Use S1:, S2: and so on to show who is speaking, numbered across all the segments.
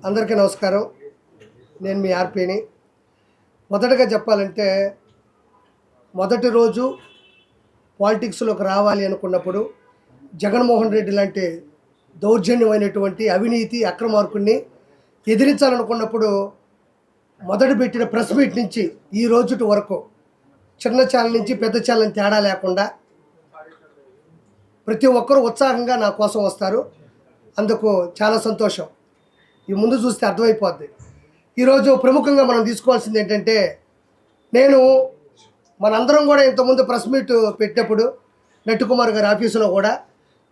S1: అందరికీ నమస్కారం. నేను మీ ఆర్‌పీని. మొదటగా చెప్పాలంటే, మొదటి రోజు పాలిటిక్స్‌లోకి రావాలి అనుకున్నప్పుడు, జగన్మోహన్ రెడ్డి లాంటి దౌర్జన్యమైనటువంటి అవినీతి అక్రమార్కుడిని ఎదిరించాలనుకున్నప్పుడు, మొదట పెట్టిన ప్రెస్ మీట్ నుంచి ఈ రోజుటి వరకు చిన్న ఛానల్ నుంచి పెద్ద ఛానల్ తేడా లేకుండా ప్రతి ఒక్కరూ ఉత్సాహంగా నా కోసం వస్తారు. అందుకు చాలా సంతోషం. ఈ ముందు చూస్తే అర్థమైపోద్ది. ఈరోజు ప్రముఖంగా మనం తీసుకోవాల్సింది ఏంటంటే, నేను మనందరం కూడా ఇంతకుముందు ప్రెస్ మీట్ పెట్టినప్పుడు నట్టుకుమార్ గారి ఆఫీసులో కూడా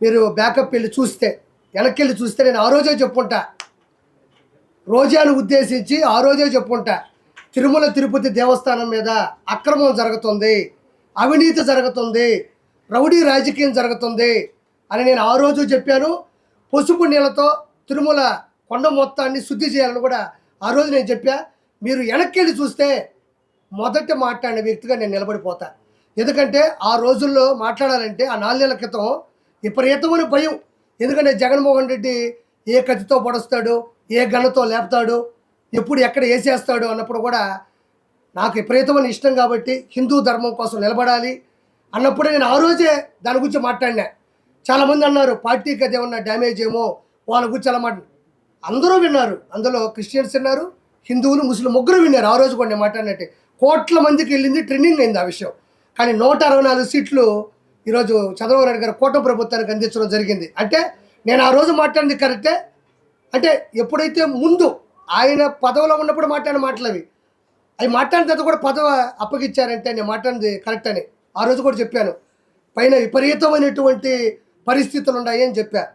S1: మీరు బ్యాకప్ వెళ్ళి చూస్తే, వెనక్కి వెళ్ళి చూస్తే నేను ఆ రోజే చెప్పుకుంటా, రోజాను ఉద్దేశించి ఆ రోజే చెప్పుకుంటా, తిరుమల తిరుపతి దేవస్థానం మీద అక్రమం జరుగుతుంది, అవినీతి జరుగుతుంది, రౌడీ రాజకీయం జరుగుతుంది అని నేను ఆ రోజు చెప్పాను. పసుపు నీళ్ళతో తిరుమల కొండ మొత్తాన్ని శుద్ధి చేయాలని కూడా ఆ రోజు నేను చెప్పా. మీరు వెనక్కి వెళ్ళి చూస్తే మొదట మాట్లాడిన వ్యక్తిగా నేను నిలబడిపోతా. ఎందుకంటే ఆ రోజుల్లో మాట్లాడాలంటే ఆ 4 నెలల క్రితం విపరీతమైన భయం. ఎందుకంటే జగన్మోహన్ రెడ్డి ఏ కత్తితో పొడుస్తాడు, ఏ గన్నతో లేపుతాడు, ఎప్పుడు ఎక్కడ వేసేస్తాడు అన్నప్పుడు కూడా నాకు విపరీతమైన ఇష్టం కాబట్టి హిందూ ధర్మం కోసం నిలబడాలి అన్నప్పుడే నేను ఆ రోజే దాని గురించి మాట్లాడినా. చాలామంది అన్నారు పార్టీకి అది ఏమన్నా డ్యామేజ్ ఏమో వాళ్ళ గురించి అలా అందరూ విన్నారు. అందులో క్రిస్టియన్స్ విన్నారు, హిందువులు, ముస్లిం ముగ్గురు విన్నారు. ఆ రోజు కూడా నేను మాట్లాడినట్టే కోట్ల మందికి వెళ్ళింది, ట్రెండింగ్ అయింది ఆ విషయం. కానీ 164 సీట్లు ఈరోజు చంద్రబాబు నాయుడు గారు కూటమి ప్రభుత్వానికి అందించడం జరిగింది. అంటే నేను ఆ రోజు మాట్లాడింది కరెక్టే. అంటే ఎప్పుడైతే ముందు ఆయన పదవిలో ఉన్నప్పుడు మాట్లాడిన మాటలు అవి మాట్లాడిన తర్వాత కూడా పదవి అప్పగిచ్చారంటే నేను మాట్లాడింది కరెక్ట్ అని ఆ రోజు కూడా చెప్పాను. పైన విపరీతమైనటువంటి పరిస్థితులు ఉన్నాయి అని చెప్పా.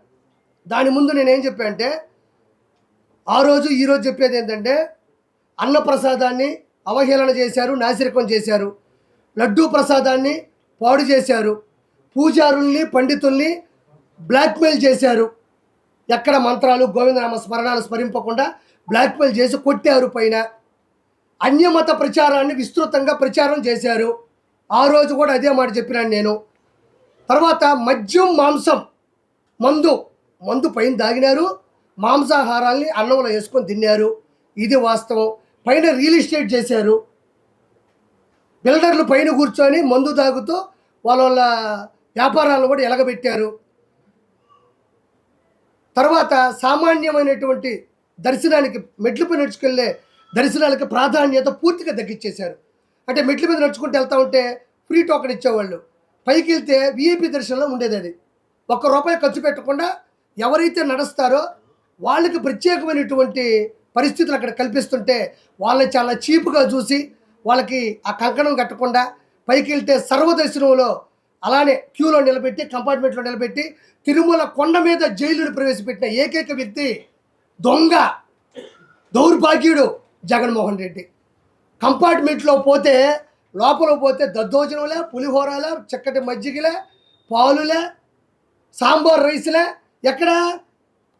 S1: దాని ముందు నేనేం చెప్పా అంటే, ఆ రోజు ఈరోజు చెప్పేది ఏంటంటే, అన్నప్రసాదాన్ని అవహేళన చేశారు, నాసిరకం చేశారు, లడ్డూ ప్రసాదాన్ని పాడు చేశారు, పూజారుల్ని పండితుల్ని బ్లాక్మెయిల్ చేశారు, ఎక్కడ మంత్రాలు గోవిందనామ స్మరణాలు స్మరింపకుండా బ్లాక్మెయిల్ చేసి కొట్టారు. పైన అన్యమత ప్రచారాన్ని విస్తృతంగా ప్రచారం చేశారు. ఆ రోజు కూడా అదే మాట చెప్పినాను నేను. తర్వాత మద్యం, మాంసం, మందు పైన దాగినారు, మాంసాహారాల్ని అన్నంలో వేసుకొని తిన్నారు. ఇది వాస్తవం. పైన రియల్ ఎస్టేట్ చేశారు. బిల్డర్లు పైన కూర్చొని మందు తాగుతూ వాళ్ళ వ్యాపారాలను కూడా ఎలగబెట్టారు. తర్వాత సామాన్యమైనటువంటి దర్శనానికి మెట్లపై నడుచుకెళ్ళే దర్శనాలకి ప్రాధాన్యత పూర్తిగా తగ్గించేశారు. అంటే మెట్ల మీద నడుచుకుంటూ వెళ్తూ ఉంటే ఫ్రీ టోకెన్ ఇచ్చేవాళ్ళు, పైకి వెళ్తే విఐపి దర్శనంలో ఉండేది. అది ₹1 ఖర్చు పెట్టకుండా ఎవరైతే నడుస్తారో వాళ్ళకి ప్రత్యేకమైనటువంటి పరిస్థితులు అక్కడ కల్పిస్తుంటే వాళ్ళని చాలా చీప్గా చూసి వాళ్ళకి ఆ కంకణం కట్టకుండా పైకి వెళ్తే సర్వదర్శనంలో అలానే క్యూలో నిలబెట్టి, కంపార్ట్మెంట్లో నిలబెట్టి, తిరుమల కొండ మీద జైలును ప్రవేశపెట్టిన ఏకైక వ్యక్తి దొంగ దౌర్భాగ్యుడు జగన్మోహన్ రెడ్డి. కంపార్ట్మెంట్లో పోతే, లోపల పోతే దద్దోజనంలే, పులిహోరలే, చక్కటి మజ్జిగలే, పాలులే, సాంబార్ రైస్లే, ఎక్కడ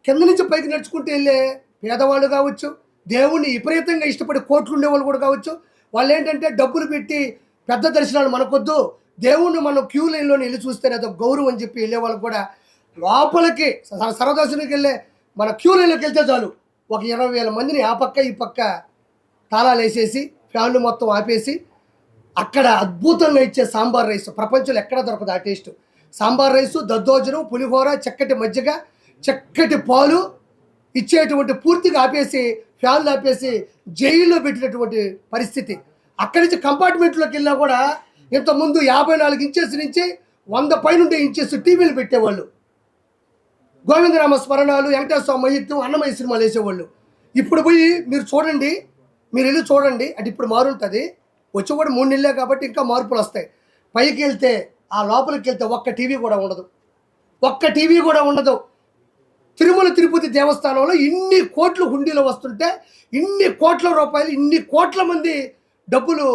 S1: కింద నుంచి పైకి నడుచుకుంటూ వెళ్ళే పేదవాళ్ళు కావచ్చు, దేవుణ్ణి విపరీతంగా ఇష్టపడి కోట్లు ఉండేవాళ్ళు కూడా కావచ్చు, వాళ్ళు ఏంటంటే డబ్బులు పెట్టి పెద్ద దర్శనాలు మనకొద్దు, దేవుణ్ణి మనం క్యూ లైన్లోనే వెళ్ళి చూస్తేనే అదొక గౌరవం అని చెప్పి వెళ్ళే వాళ్ళకి కూడా లోపలికి సర్వదర్శనానికి వెళ్ళే మన క్యూ లైన్లోకి వెళ్తే చాలు ఒక 20,000 మందిని ఆ పక్క ఈ పక్క తాళాలు వేసేసి ఫ్యాన్లు మొత్తం ఆపేసి అక్కడ అద్భుతంగా ఇచ్చే సాంబార్ రైస్ ప్రపంచంలో ఎక్కడ దొరకదు ఆ టేస్ట్. సాంబార్ రైసు, దద్దోజనం, పులిహోర, చక్కటి మజ్జిగ, చక్కటి పాలు ఇచ్చేటువంటి పూర్తిగా ఆపేసి ఫ్యాన్లు ఆపేసి జైల్లో పెట్టినటువంటి పరిస్థితి. అక్కడి నుంచి కంపార్ట్మెంట్లోకి వెళ్ళినా కూడా ఇంతకుముందు 54 ఇంచెస్ నుంచి 100 పైనుండే ఇంచెస్ టీవీలు పెట్టేవాళ్ళు, గోవిందనామ స్మరణాలు, వెంకటేశ్వర స్వామి మహిత్యం, అన్నమయ్య సినిమాలు వేసేవాళ్ళు. ఇప్పుడు పోయి మీరు చూడండి, మీరు వెళ్ళి చూడండి. అంటే ఇప్పుడు మారుంటుంది, వచ్చి కూడా 3 నెలలే కాబట్టి ఇంకా మార్పులు వస్తాయి. పైకి వెళ్తే ఆ లోపలికి వెళ్తే ఒక్క టీవీ కూడా ఉండదు. తిరుమల తిరుపతి దేవస్థానంలో ఇన్ని కోట్లు హుండీలో వస్తుంటే, ఇన్ని కోట్ల రూపాయలు, ఇన్ని కోట్ల మంది డబ్బులు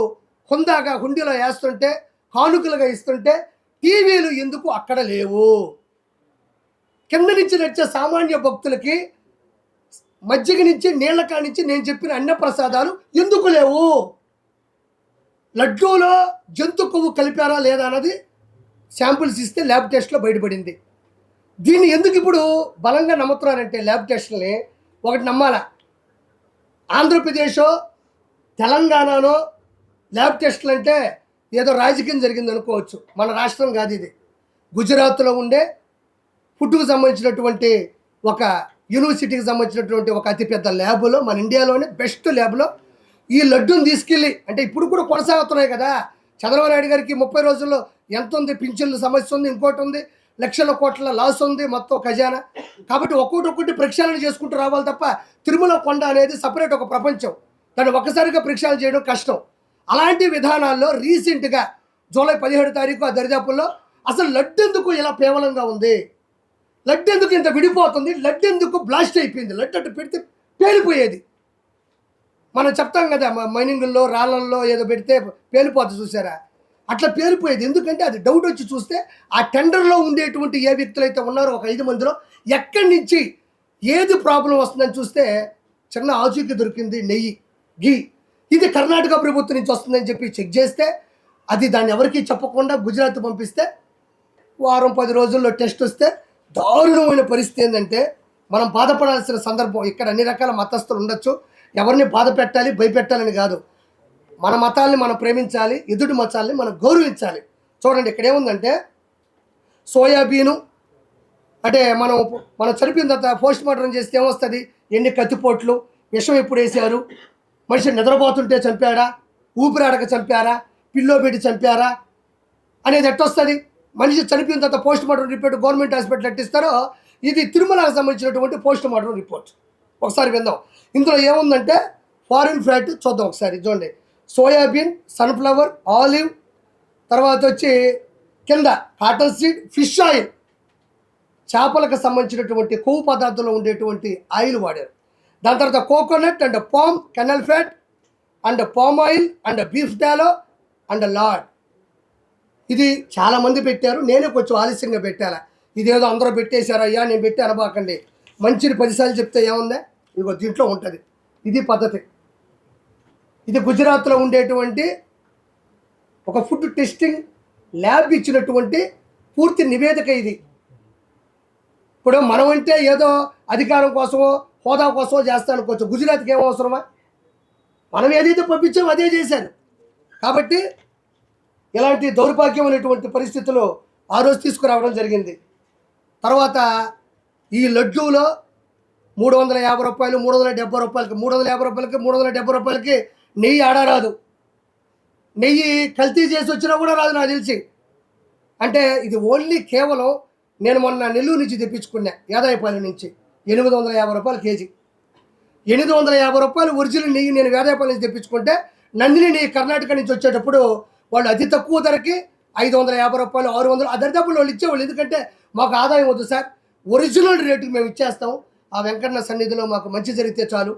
S1: హుందాగా హుండీలో వేస్తుంటే, కానుకలుగా ఇస్తుంటే టీవీలు ఎందుకు అక్కడ లేవు? కింద నుంచి నడిచే సామాన్య భక్తులకి మజ్జిగ నుంచి నీళ్ల కానించి నేను చెప్పిన అన్నప్రసాదాలు ఎందుకు లేవు? లడ్డూలో జంతు కొవ్వు కలిపారా లేదా అన్నది శాంపుల్స్ ఇస్తే ల్యాబ్ టెస్ట్లో బయటపడింది. దీన్ని ఎందుకు ఇప్పుడు బలంగా నమ్ముతున్నారంటే ల్యాబ్ టెస్ట్లని ఒకటి నమ్మాలా, ఆంధ్రప్రదేశో తెలంగాణనో ల్యాబ్ టెస్టులు అంటే ఏదో రాజకీయం జరిగింది అనుకోవచ్చు. మన రాష్ట్రం కాదు ఇది. గుజరాత్లో ఉండే ఫుడ్కు సంబంధించినటువంటి ఒక యూనివర్సిటీకి సంబంధించినటువంటి ఒక అతిపెద్ద ల్యాబ్లో, మన ఇండియాలోనే బెస్ట్ ల్యాబ్లో ఈ లడ్డూని తీసుకెళ్ళి, అంటే ఇప్పుడు కూడా కొనసాగుతున్నాయి కదా. చంద్రబాబు నాయుడు గారికి 30 రోజుల్లో ఎంత ఉంది, పింఛన్ల సమస్య ఉంది, ఇంకోటి ఉంది, లక్షల కోట్ల లాస్ ఉంది మొత్తం ఖజానా. కాబట్టి ఒక్కొక్కటి ప్రక్షాళన చేసుకుంటూ రావాలి తప్ప తిరుమల కొండ అనేది సపరేట్ ఒక ప్రపంచం. దాన్ని ఒక్కసారిగా ప్రక్షాళన చేయడం కష్టం. అలాంటి విధానాల్లో రీసెంట్గా జూలై 17 తారీఖు ఆ దరిదాపుల్లో అసలు లడ్డు ఎందుకు ఇలా పేవలంగా ఉంది, లడ్డు ఎందుకు ఇంత విడిపోతుంది, లడ్డు ఎందుకు బ్లాస్ట్ అయిపోయింది, లడ్డు అటు పెడితే పేలిపోయేది. మనం చెప్తాం కదా మైనింగుల్లో రాళ్ళల్లో ఏదో పెడితే పేలిపోతుంది చూసారా, అట్లా పేలిపోయేది. ఎందుకంటే అది డౌట్ వచ్చి చూస్తే ఆ టెండర్లో ఉండేటువంటి ఏ వ్యక్తులు అయితే ఉన్నారో ఒక 5 మందిలో ఎక్కడి నుంచి ఏది ప్రాబ్లం వస్తుందని చూస్తే చిన్న ఆచూకీ దొరికింది, నెయ్యి, ఘీ. ఇది కర్ణాటక ప్రభుత్వం నుంచి వస్తుందని చెప్పి చెక్ చేస్తే అది దాన్ని ఎవరికీ చెప్పకుండా గుజరాత్ పంపిస్తే వారం 10 రోజుల్లో టెస్ట్ వస్తే దారుణమైన పరిస్థితి ఏంటంటే మనం బాధపడాల్సిన సందర్భం. ఇక్కడ అన్ని రకాల మతస్థులు ఉండొచ్చు, ఎవరిని బాధ పెట్టాలి భయపెట్టాలని కాదు. మన మతాల్ని మనం ప్రేమించాలి, ఎదుటి మతాల్ని మనం గౌరవించాలి. చూడండి ఇక్కడ ఏముందంటే సోయాబీను అంటే మనం చనిపోయిన తర్వాత పోస్ట్ మార్టం చేస్తే ఏమొస్తుంది, ఎన్ని కత్తిపోట్లు, విషం ఎప్పుడు వేసారు, మనిషి నిద్రపోతుంటే చంపాడా, ఊపిరాడక చంపారా, పిల్లో పెట్టి చంపారా అనేది ఎట్టొస్తుంది. మనిషి చనిపోయిన తర్వాత post mortem report government hospital ఎట్టిస్తారో ఇది తిరుమలకు సంబంధించినటువంటి పోస్ట్ మార్టం రిపోర్ట్. ఒకసారి విందాం. ఇందులో ఏముందంటే ఫారిన్ ఫ్యాట్ చూద్దాం ఒకసారి. చూడండి, సోయాబీన్, సన్ఫ్లవర్, ఆలివ్, తర్వాత వచ్చి కింద కాటన్ సీడ్, ఫిష్ ఆయిల్, చేపలకు సంబంధించినటువంటి కొవ్వు పదార్థంలో ఉండేటువంటి ఆయిల్ వాడారు. దాని తర్వాత coconut and palm kernel fat and palm oil and beef tallow and lard. ఇది చాలామంది పెట్టారు, నేనే కొంచెం ఆలస్యంగా పెట్టాలా. ఇదేదో అందరూ పెట్టేశారు, అయ్యా నేను పెట్టి అనబాకండి. మంచిని 10 సార్లు చెప్తే ఏముందా, ఇదిగో దీంట్లో ఉంటుంది. ఇది పద్ధతి. ఇది గుజరాత్లో ఉండేటువంటి ఒక ఫుడ్ టెస్టింగ్ ల్యాబ్ ఇచ్చినటువంటి పూర్తి నివేదిక ఇది. ఇప్పుడు మనం అంటే ఏదో అధికారం కోసమో హోదా కోసమో చేస్తా అనుకోవచ్చు, గుజరాత్కి ఏమో అవసరమా? మనం ఏదైతే పంపించామో అదే చేశారు. కాబట్టి ఇలాంటి దౌర్భాగ్యమైనటువంటి పరిస్థితులు ఆ రోజు తీసుకురావడం జరిగింది. తర్వాత ఈ లడ్డూలో 350 రూపాయలు, 370 రూపాయలకి, 350 రూపాయలకి, 370 రూపాయలకి నెయ్యి ఆడరాదు. నెయ్యి కల్తీ చేసి వచ్చినా కూడా రాదు నాకు తెలిసి. అంటే ఇది ఓన్లీ కేవలం నేను మొన్న నెల్లూరు నుంచి తెప్పించుకున్నా, యాదాయపాలెం నుంచి 850 రూపాయలు కేజీ. 850 రూపాయలు ఒరిజినల్ నెయ్యి నేను వేదాయపాలెం నుంచి తెప్పించుకుంటే, నందిని నెయ్యి కర్ణాటక నుంచి వచ్చేటప్పుడు వాళ్ళు అతి తక్కువ ధరకి 550 రూపాయలు, 600 ఆ దరిదాపుల్లో వాళ్ళు ఇచ్చేవాళ్ళు. ఎందుకంటే మాకు ఆదాయం వద్దు సార్, ఒరిజినల్ రేటుకి మేము ఇచ్చేస్తాం, ఆ వెంకన్న సన్నిధిలో మాకు మంచి జరిగితే చాలు,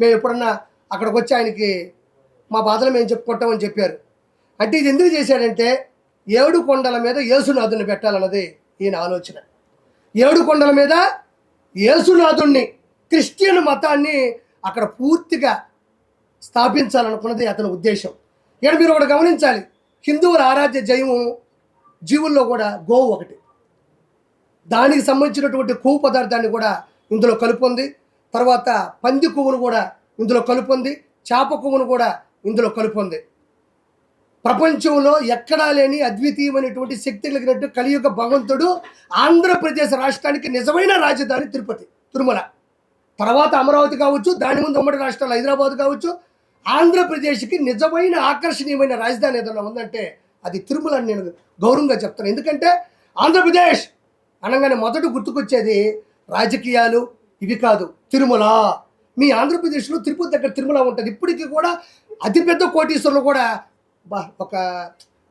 S1: మేము ఎప్పుడన్నా అక్కడికి వచ్చి ఆయనకి మా బాధలు మేము చెప్పుకుంటామని చెప్పారు. అంటే ఇది ఎందుకు చేశాడంటే 7 కొండల మీద యేసునాథుని పెట్టాలన్నది ఈయన ఆలోచన. 7 కొండల మీద యేసునాథుణ్ణి, క్రిస్టియన్ మతాన్ని అక్కడ పూర్తిగా స్థాపించాలనుకున్నది అతని ఉద్దేశం. ఇక్కడ మీరు ఒకటి గమనించాలి, హిందువుల ఆరాధ్య జైవం జీవుల్లో కూడా గోవు ఒకటి. దానికి సంబంధించినటువంటి కొవ్వు పదార్థాన్ని కూడా ఇందులో కలుపుంది. తర్వాత పంది కొవ్వును కూడా ఇందులో కలుపుంది, చేప కొవ్వును కూడా ఇందులో కలుపుంది. ప్రపంచంలో ఎక్కడా లేని అద్వితీయమైనటువంటి శక్తి కలిగినట్టు కలియుగ భగవంతుడు ఆంధ్రప్రదేశ్ రాష్ట్రానికి నిజమైన రాజధాని తిరుమల. తర్వాత అమరావతి కావచ్చు, దాని ముందు ఉమ్మడి రాష్ట్రాలు హైదరాబాద్ కావచ్చు, ఆంధ్రప్రదేశ్కి నిజమైన ఆకర్షణీయమైన రాజధాని ఏదైనా ఉందంటే అది తిరుమల అని నేను గౌరవంగా చెప్తాను. ఎందుకంటే ఆంధ్రప్రదేశ్ అనగానే మొదట గుర్తుకొచ్చేది రాజకీయాలు ఇవి కాదు, తిరుమల. మీ ఆంధ్రప్రదేశ్లో తిరుపతి దగ్గర తిరుమల ఉంటుంది. ఇప్పటికీ కూడా అతిపెద్ద కోటీశ్వరులు కూడా ఒక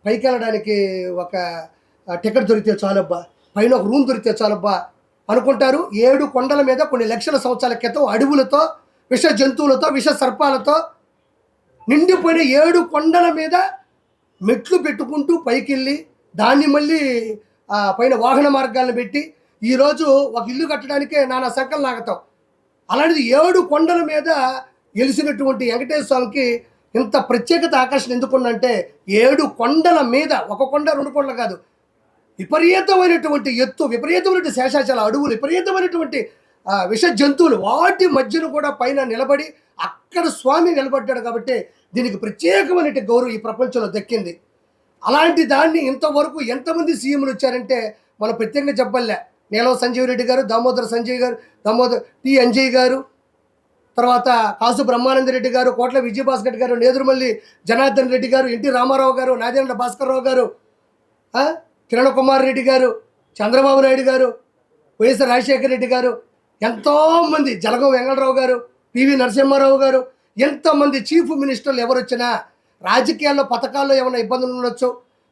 S1: పైకి వెళ్ళడానికి ఒక టికెట్ దొరికితే చాలబ్బా, పైన ఒక రూమ్ దొరికితే చాలబ్బా అనుకుంటారు. 7 కొండల మీద కొన్ని లక్షల సంవత్సరాల క్రితం అడవులతో, విష జంతువులతో, విష సర్పాలతో నిండిపోయిన 7 కొండల మీద మెట్లు పెట్టుకుంటూ పైకి వెళ్ళి దాన్ని మళ్ళీ పైన వాహన మార్గాలను పెట్టి ఈరోజు ఒక ఇల్లు కట్టడానికే నానా సంకలు నాగతాం. అలాంటిది 7 కొండల మీద గెలిచినటువంటి వెంకటేశ్వర స్వామికి ఇంత ప్రత్యేకత ఆకర్షణ ఎందుకుందంటే 7 కొండల మీద, ఒక కొండ 2 కొండలు కాదు, విపరీతమైనటువంటి ఎత్తు, విపరీతమైనటువంటి శేషాచల అడవులు, విపరీతమైనటువంటి విష జంతువులు వాటి మధ్యన కూడా పైన నిలబడి అక్కడ స్వామి నిలబడ్డాడు కాబట్టి దీనికి ప్రత్యేకమైన గౌరవం ఈ ప్రపంచంలో దక్కింది. అలాంటి దాన్ని ఇంతవరకు ఎంతమంది సీఎంలు వచ్చారంటే మనం ప్రత్యేకంగా చెప్పలే. నీలం సంజీవ్ రెడ్డి గారు, దామోదర్ టి అంజయ్ గారు, తర్వాత కాసు బ్రహ్మానంద రెడ్డి గారు, కోట్ల విజయభాస్కర్ రెడ్డి గారు, నేదురుమల్లి జనార్దన్ రెడ్డి గారు, ఎన్టీ రామారావు గారు, నాదేంద్ర భాస్కర్రావు గారు, కిరణ్ కుమార్ రెడ్డి గారు, చంద్రబాబు నాయుడు గారు, వైఎస్ రాజశేఖర రెడ్డి గారు, ఎంతోమంది, జలగం వెంకటరావు గారు, పివి నరసింహారావు గారు, ఎంతమంది చీఫ్ మినిస్టర్లు ఎవరు వచ్చినా రాజకీయాల్లో పథకాల్లో ఏమైనా ఇబ్బందులు ఉండొచ్చు,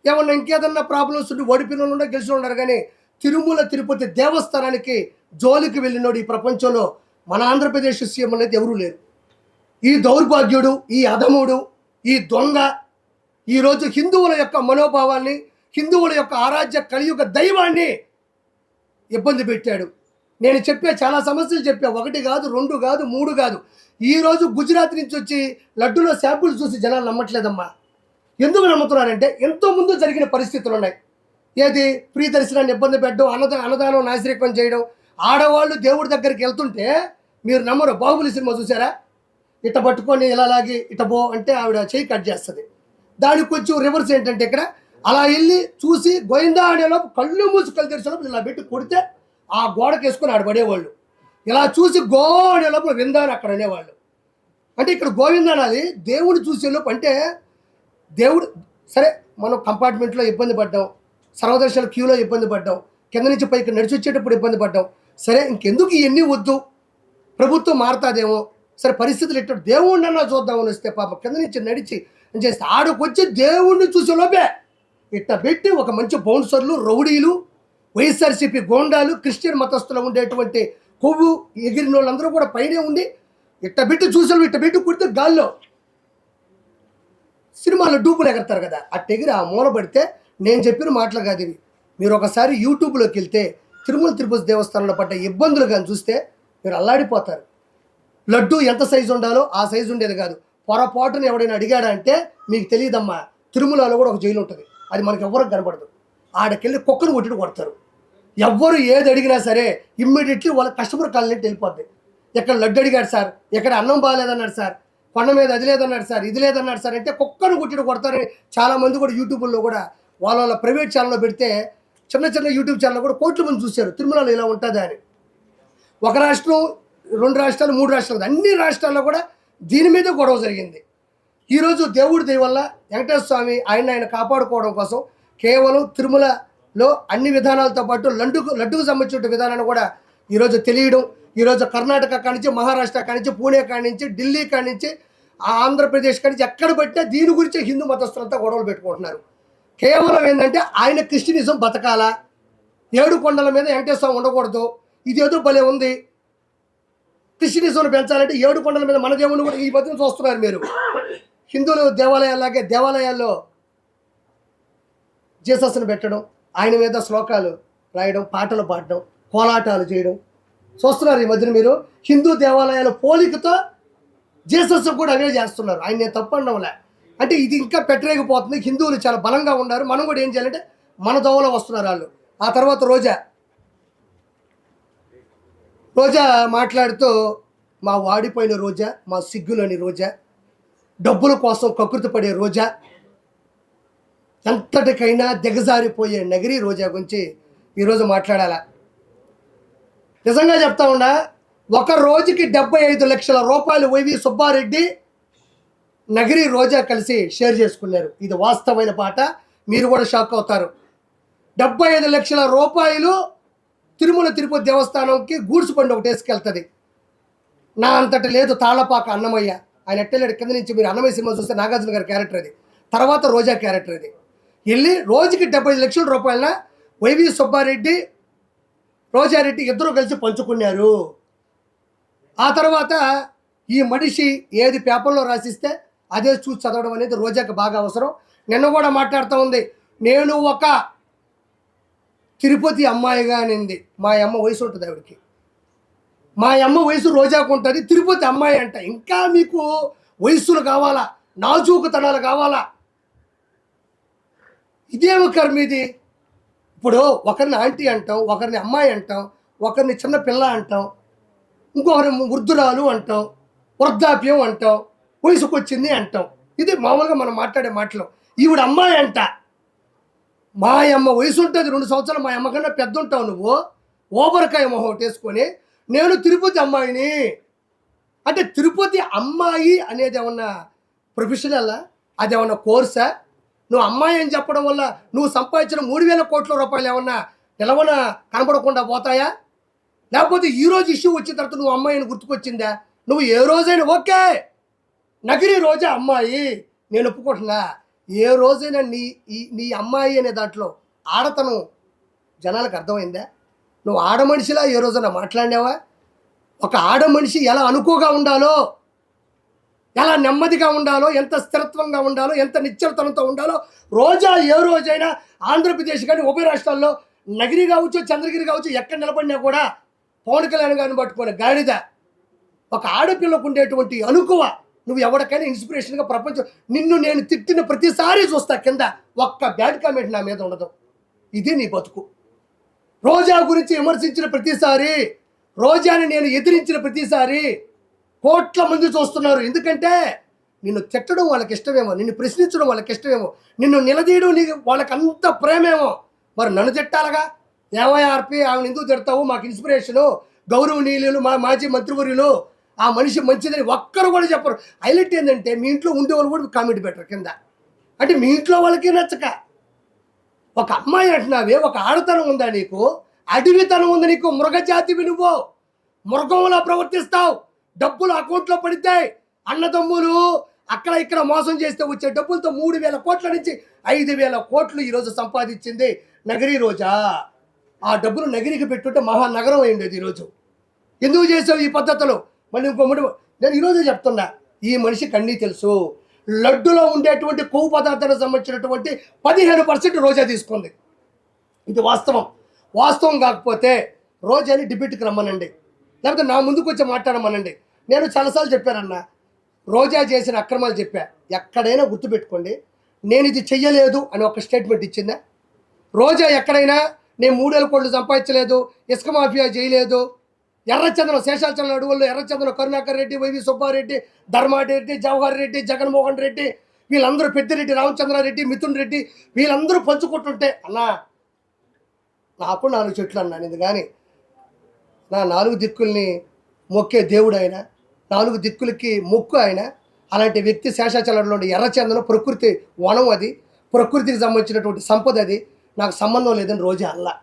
S1: ఏమన్నా ఇంకేదన్నా ప్రాబ్లమ్స్ ఉండి ఓడిపోయిన వాళ్ళు గెలిచిన ఉన్నారు, కానీ తిరుమల తిరుపతి దేవస్థానానికి జోలికి వెళ్ళినోడు ఈ ప్రపంచంలో మన ఆంధ్రప్రదేశ్ సీఎం అనేది ఎవరూ లేరు. ఈ దౌర్భాగ్యుడు, ఈ అధముడు, ఈ దొంగ ఈరోజు హిందువుల యొక్క మనోభావాల్ని, హిందువుల యొక్క ఆరాధ్య కలియుగ దైవాన్ని ఇబ్బంది పెట్టాడు. నేను చాలా సమస్యలు చెప్పా, 1 కాదు, 2 కాదు, 3 కాదు. ఈరోజు గుజరాత్ నుంచి వచ్చి లడ్డూలో శాంపుల్స్ చూసి జనాలు నమ్మట్లేదమ్మా. ఎందుకు నమ్ముతున్నారంటే ఎంతోముందు జరిగిన పరిస్థితులు ఉన్నాయి. ఏది ఫ్రీ దర్శనాన్ని ఇబ్బంది పెట్టడం, అన్నదానం నాసిరకం చేయడం. ఆడవాళ్ళు దేవుడి దగ్గరికి వెళ్తుంటే మీరు నమ్మరు, బాహుబలి సినిమా చూసారా? ఇట్ట పట్టుకొని ఇలా లాగి ఇట్ట పో అంటే ఆవిడ చేయి కట్ చేస్తుంది. దానికి కొంచెం రివర్స్ ఏంటంటే ఇక్కడ అలా వెళ్ళి చూసి గోయిందా అనేలోపు కళ్ళు మూసి కళ్ళు తెరిచేలోపు ఇలా పెట్టి కొడితే ఆ గోడకి వేసుకొని ఆడ పడేవాళ్ళు. ఇలా చూసి గోడ లోపల విందాని అక్కడ అనేవాళ్ళు. అంటే ఇక్కడ గోవిందానాలి దేవుడు చూసేలోపు. అంటే దేవుడు సరే, మనం కంపార్ట్మెంట్లో ఇబ్బంది పడ్డాం, సర్వదర్శన క్యూలో ఇబ్బంది పడ్డాం, కింద నుంచి పైకి నడిచి వచ్చేటప్పుడు ఇబ్బంది పడ్డాం. సరే ఇంకెందుకు ఇవన్నీ వద్దు, ప్రభుత్వం మారుతాదేమో, సరే పరిస్థితులు ఎట్టు దేవుడినన్నా చూద్దామని వస్తే పాప కింద నుంచి నడిచి అని చేస్తే ఆడకొచ్చి దేవుడిని చూసేలోపే ఇట్ట పెట్టి ఒక మంచి బౌన్సర్లు, రౌడీలు, వైఎస్ఆర్సీపీ గోండాలు, క్రిస్టియన్ మతస్థులు ఉండేటువంటి కొవ్వు ఎగిరిన వాళ్ళందరూ కూడా పైనే ఉండి ఇట్ట పెట్టి చూసారు. ఇట్ట పెట్టి కుడితే గాల్లో సినిమాలో డూపులు ఎగరతారు కదా, అట్ట ఎగిరి ఆ మూల పడితే నేను చెప్పిన మాటలు కాదు ఇవి. మీరు ఒకసారి యూట్యూబ్లోకి వెళ్తే తిరుమల తిరుపతి దేవస్థానంలో పడ్డ ఇబ్బందులు కానీ చూస్తే మీరు అల్లాడిపోతారు. లడ్డు ఎంత సైజు ఉండాలో ఆ సైజు ఉండేది కాదు. పొరపాటును ఎవడైనా అడిగాడా అంటే మీకు తెలియదమ్మా, తిరుమలలో కూడా ఒక జైలు ఉంటుంది, అది మనకి ఎవరికి కనపడదు. ఆడకెళ్ళి కుక్కను కొట్టి కొడతారు. ఎవ్వరు ఏది అడిగినా సరే ఇమ్మీడియట్లీ వాళ్ళ కస్టమర్ కాలనీ వెళ్ళిపోద్ది. ఎక్కడ లడ్డు అడిగాడు సార్, ఎక్కడ అన్నం బాగాలేదన్నాడు సార్, కొండ మీద అది లేదన్నాడు సార్, ఇది లేదన్నాడు సార్ అంటే కుక్కను కొట్టి కొడతారని చాలామంది కూడా యూట్యూబ్లో కూడా వాళ్ళ ప్రైవేట్ ఛానల్లో పెడితే చిన్న యూట్యూబ్ ఛానల్లో కూడా కోట్ల మంది చూశారు తిరుమలలో ఇలా ఉంటుందా అని. ఒక రాష్ట్రం, 2 రాష్ట్రాలు, 3 రాష్ట్రాలు, అన్ని రాష్ట్రాల్లో కూడా దీని మీద గొడవ జరిగింది. ఈరోజు దేవుడి దయ వల్ల వెంకటేశ్వర స్వామి ఆయన కాపాడుకోవడం కోసం కేవలం తిరుమలలో అన్ని విధానాలతో పాటు లడ్డుకు సంబంధించిన విధానాన్ని కూడా ఈరోజు తెలియడం, ఈరోజు కర్ణాటక కాడి నుంచి, మహారాష్ట్ర కాడి నుంచి, పూణే కాడి నుంచి, ఢిల్లీ కాడి నుంచి, ఆంధ్రప్రదేశ్ కాడి నుంచి ఎక్కడ పట్టినా దీని గురించి హిందూ మతస్థులంతా గొడవలు పెట్టుకుంటున్నారు. కేవలం ఏంటంటే ఆయన క్రిస్టియనిజం బతకాలా, 7 కొండల మీద వెంకటేశ్వర స్వామి ఉండకూడదు, ఇదేదో భలే ఉంది. క్రిస్టియనిజంను పెంచాలంటే 7 కొండల మీద మన దేవుని కూడా ఈ మధ్యన చూస్తున్నారు మీరు. హిందువులు దేవాలయాల్లాగే దేవాలయాల్లో జీసస్ను పెట్టడం, ఆయన మీద శ్లోకాలు రాయడం, పాటలు పాడడం, కోలాటాలు చేయడం చూస్తున్నారు ఈ మధ్యన మీరు. హిందూ దేవాలయాల పోలికతో జీసస్ కూడా అవే చేస్తున్నారు. ఆయన నేను తప్పండంలే. అంటే ఇది ఇంకా పెట్టలేకపోతుంది. హిందువులు చాలా బలంగా ఉన్నారు. మనం కూడా ఏం చేయాలంటే మన దోవలో వస్తున్నారు వాళ్ళు. ఆ తర్వాత రోజా మాట్లాడుతూ మా వాడిపోయిన రోజా, మా సిగ్గులోని రోజా, డబ్బుల కోసం కకృతి పడే రోజా, ఎంతటికైనా దిగజారిపోయే నగిరి రోజా గురించి ఈరోజు మాట్లాడాలా. నిజంగా చెప్తా ఉన్నా, ఒక రోజుకి 75 లక్షల రూపాయలు వైవి సుబ్బారెడ్డి, నగిరి రోజా కలిసి షేర్ చేసుకున్నారు. ఇది వాస్తవమైన పాట, మీరు కూడా షాక్ అవుతారు. 75 లక్షల రూపాయలు తిరుమల తిరుపతి దేవస్థానంకి గూడ్స్ బండి ఒకటి వేసుకెళ్తుంది. నా అంతటి లేదు తాళపాక అన్నమయ్య, ఆయన ఎట్టలేడు కింద నుంచి. మీరు అన్నమయ్య సినిమా చూస్తే నాగార్జున గారి క్యారెక్టర్ అది, తర్వాత రోజా క్యారెక్టర్ ఇది. వెళ్ళి రోజుకి 75 లక్షల రూపాయల వైవి సుబ్బారెడ్డి, రోజారెడ్డి ఇద్దరు కలిసి పంచుకున్నారు. ఆ తర్వాత ఈ మనిషి ఏది పేపర్లో రాసిస్తే అదే చూసి చదవడం అనేది రోజాకి బాగా అవసరం. నిన్న కూడా మాట్లాడుతూ ఉంది, నేను ఒక తిరుపతి అమ్మాయిగా అనింది. మా అమ్మ వయసు ఉంటుంది ఆవిడకి, మా అమ్మ వయసు రోజాకు ఉంటుంది, తిరుపతి అమ్మాయి అంట. ఇంకా మీకు వయస్సులు కావాలా, నాజూకుతనాలు కావాలా? ఇదేమో కర్మ ఇది. ఇప్పుడు ఒకరిని ఆంటీ అంటాం, ఒకరిని అమ్మాయి అంటాం, ఒకరిని చిన్న పిల్ల అంటాం. ఇంకొకరు వృద్ధురాలు అంటాం, వృద్ధాప్యం అంటాం, వయసుకు వచ్చింది అంటాం. ఇది మామూలుగా మనం మాట్లాడే మాటలు. ఈవిడ అమ్మాయి అంట. మా అమ్మ వయసు ఉంటుంది 2 సంవత్సరాలు, మా అమ్మ కన్నా పెద్ద ఉంటావు నువ్వు. ఓబరకాయ మొహం వేసుకొని నేను తిరుపతి అమ్మాయిని అంటే, తిరుపతి అమ్మాయి అనేది ఏమన్నా ప్రొఫెషనలా? అదేమన్నా కోర్సా? నువ్వు అమ్మాయి అని చెప్పడం వల్ల నువ్వు సంపాదించిన 3,000 కోట్ల రూపాయలు ఏమన్నా నిలవన కనపడకుండా పోతాయా? లేకపోతే ఈరోజు ఇష్యూ వచ్చిన తర్వాత నువ్వు అమ్మాయి అని గుర్తుకొచ్చిందా? నువ్వు ఏ రోజైనా ఓకే నగిరి రోజా అమ్మాయి నేను ఒప్పుకుంటున్నా. ఏ రోజైనా నీ అమ్మాయి అనే దాంట్లో ఆడతనం జనాలకు అర్థమైందా? నువ్వు ఆడ మనిషిలా ఏ రోజైనా మాట్లాడినావా? ఒక ఆడ మనిషి ఎలా అనుకోగా ఉండాలో, ఎలా నెమ్మదిగా ఉండాలో, ఎంత స్థిరత్వంగా ఉండాలో, ఎంత నిశ్చలతనంతో ఉండాలో రోజా ఏ రోజైనా ఆంధ్రప్రదేశ్ కానీ ఉభయ రాష్ట్రాల్లో నగిరి కావచ్చు, చంద్రగిరి కావచ్చు, ఎక్కడ నిలబడినా కూడా పవన్ కళ్యాణ్ గారిని పట్టుకొని గాడిద. ఒక ఆడపిల్లకు ఉండేటువంటి అనుకువ నువ్వు ఎవరికైనా ఇన్స్పిరేషన్గా ప్రపంచం. నిన్ను నేను తిట్టిన ప్రతిసారి చూస్తా కింద ఒక్క బ్యాడ్ కామెంట్ నా మీద ఉండదు. ఇది నీ బతుకు. రోజా గురించి విమర్శించిన ప్రతిసారి, రోజాని నేను ఎదిరించిన ప్రతిసారి కోట్ల మంది చూస్తున్నారు. ఎందుకంటే నిన్ను తిట్టడం వాళ్ళకి ఇష్టమేమో, నిన్ను ప్రశ్నించడం వాళ్ళకి ఇష్టమేమో, నిన్ను నిలదీయడం వాళ్ళకి అంత ప్రేమేమో. మరి నన్ను తిట్టాలగా? ఏవైఆర్పి ఆమెను ఎందుకు తిడతావు? మాకు ఇన్స్పిరేషను, గౌరవనీయులు, మా మాజీ మంత్రివర్యులు, ఆ మనిషి మంచిదని ఒక్కరు కూడా చెప్పరు. హైలైట్ ఏంటంటే మీ ఇంట్లో ఉండేవాళ్ళు కూడా కామెంట్ పెట్టరు కింద. అంటే మీ ఇంట్లో వాళ్ళకి నచ్చక ఒక అమ్మాయి అంటున్నావే, ఒక ఆడతనం ఉందా నీకు? అడవితనం ఉంది నీకు. మృగజాతివి నువ్వు. మృగంలా ప్రవర్తిస్తావు. డబ్బులు అకౌంట్లో పడితే అన్నదమ్ములు అక్కడ ఇక్కడ మోసం చేస్తే వచ్చే డబ్బులతో 3,000 కోట్ల నుంచి 5,000 కోట్లు ఈరోజు సంపాదించింది నగరి రోజా. ఆ డబ్బులు నగిరికి పెట్టుంటే మహానగరం అయింది ఈరోజు. ఎందుకు చేసావు ఈ పద్ధతులు? మళ్ళీ నేను ఈరోజే చెప్తున్నా, ఈ మనిషికి అన్నీ తెలుసు. లడ్డులో ఉండేటువంటి కొవ్వు పదార్థాలకు సంబంధించినటువంటి 15% రోజా తీసుకుంది. ఇది వాస్తవం. వాస్తవం కాకపోతే రోజాని డిబేట్కి రమ్మనండి, లేకపోతే నా ముందుకు వచ్చి మాట్లాడమనండి. నేను చాలాసార్లు చెప్పానన్నా, రోజా చేసిన అక్రమాలు చెప్పా. ఎక్కడైనా గుర్తుపెట్టుకోండి, నేను ఇది చెయ్యలేదు అని ఒక స్టేట్మెంట్ ఇచ్చిందా? రోజా ఎక్కడైనా నేను 3,000 కోట్లు సంపాదించలేదు, ఇసుక మాఫియా చేయలేదు, ఎర్రచంద్రం శేషాచలం అడవుల్లో ఎర్రచంద్రం కరుణాకర్ రెడ్డి, వైవి సుబ్బారెడ్డి, ధర్మారెడ్డి, జవహర్ రెడ్డి, జగన్మోహన్ రెడ్డి, వీళ్ళందరూ పెద్దిరెడ్డి రామచంద్రారెడ్డి, మిథున్ రెడ్డి, వీళ్ళందరూ పంచుకుంటుంటే అన్నా నాకు 4 చెట్లు అన్నాను. ఇది కానీ నా 4 దిక్కుల్ని మొక్కే దేవుడు ఆయన, 4 దిక్కులకి మొక్కు ఆయన. అలాంటి వ్యక్తి శేషాచలంలో ఎర్రచందనం ప్రకృతి వనం, అది ప్రకృతికి సంబంధించినటువంటి సంపద, అది నాకు సంబంధం లేదని రోజా అల్లా.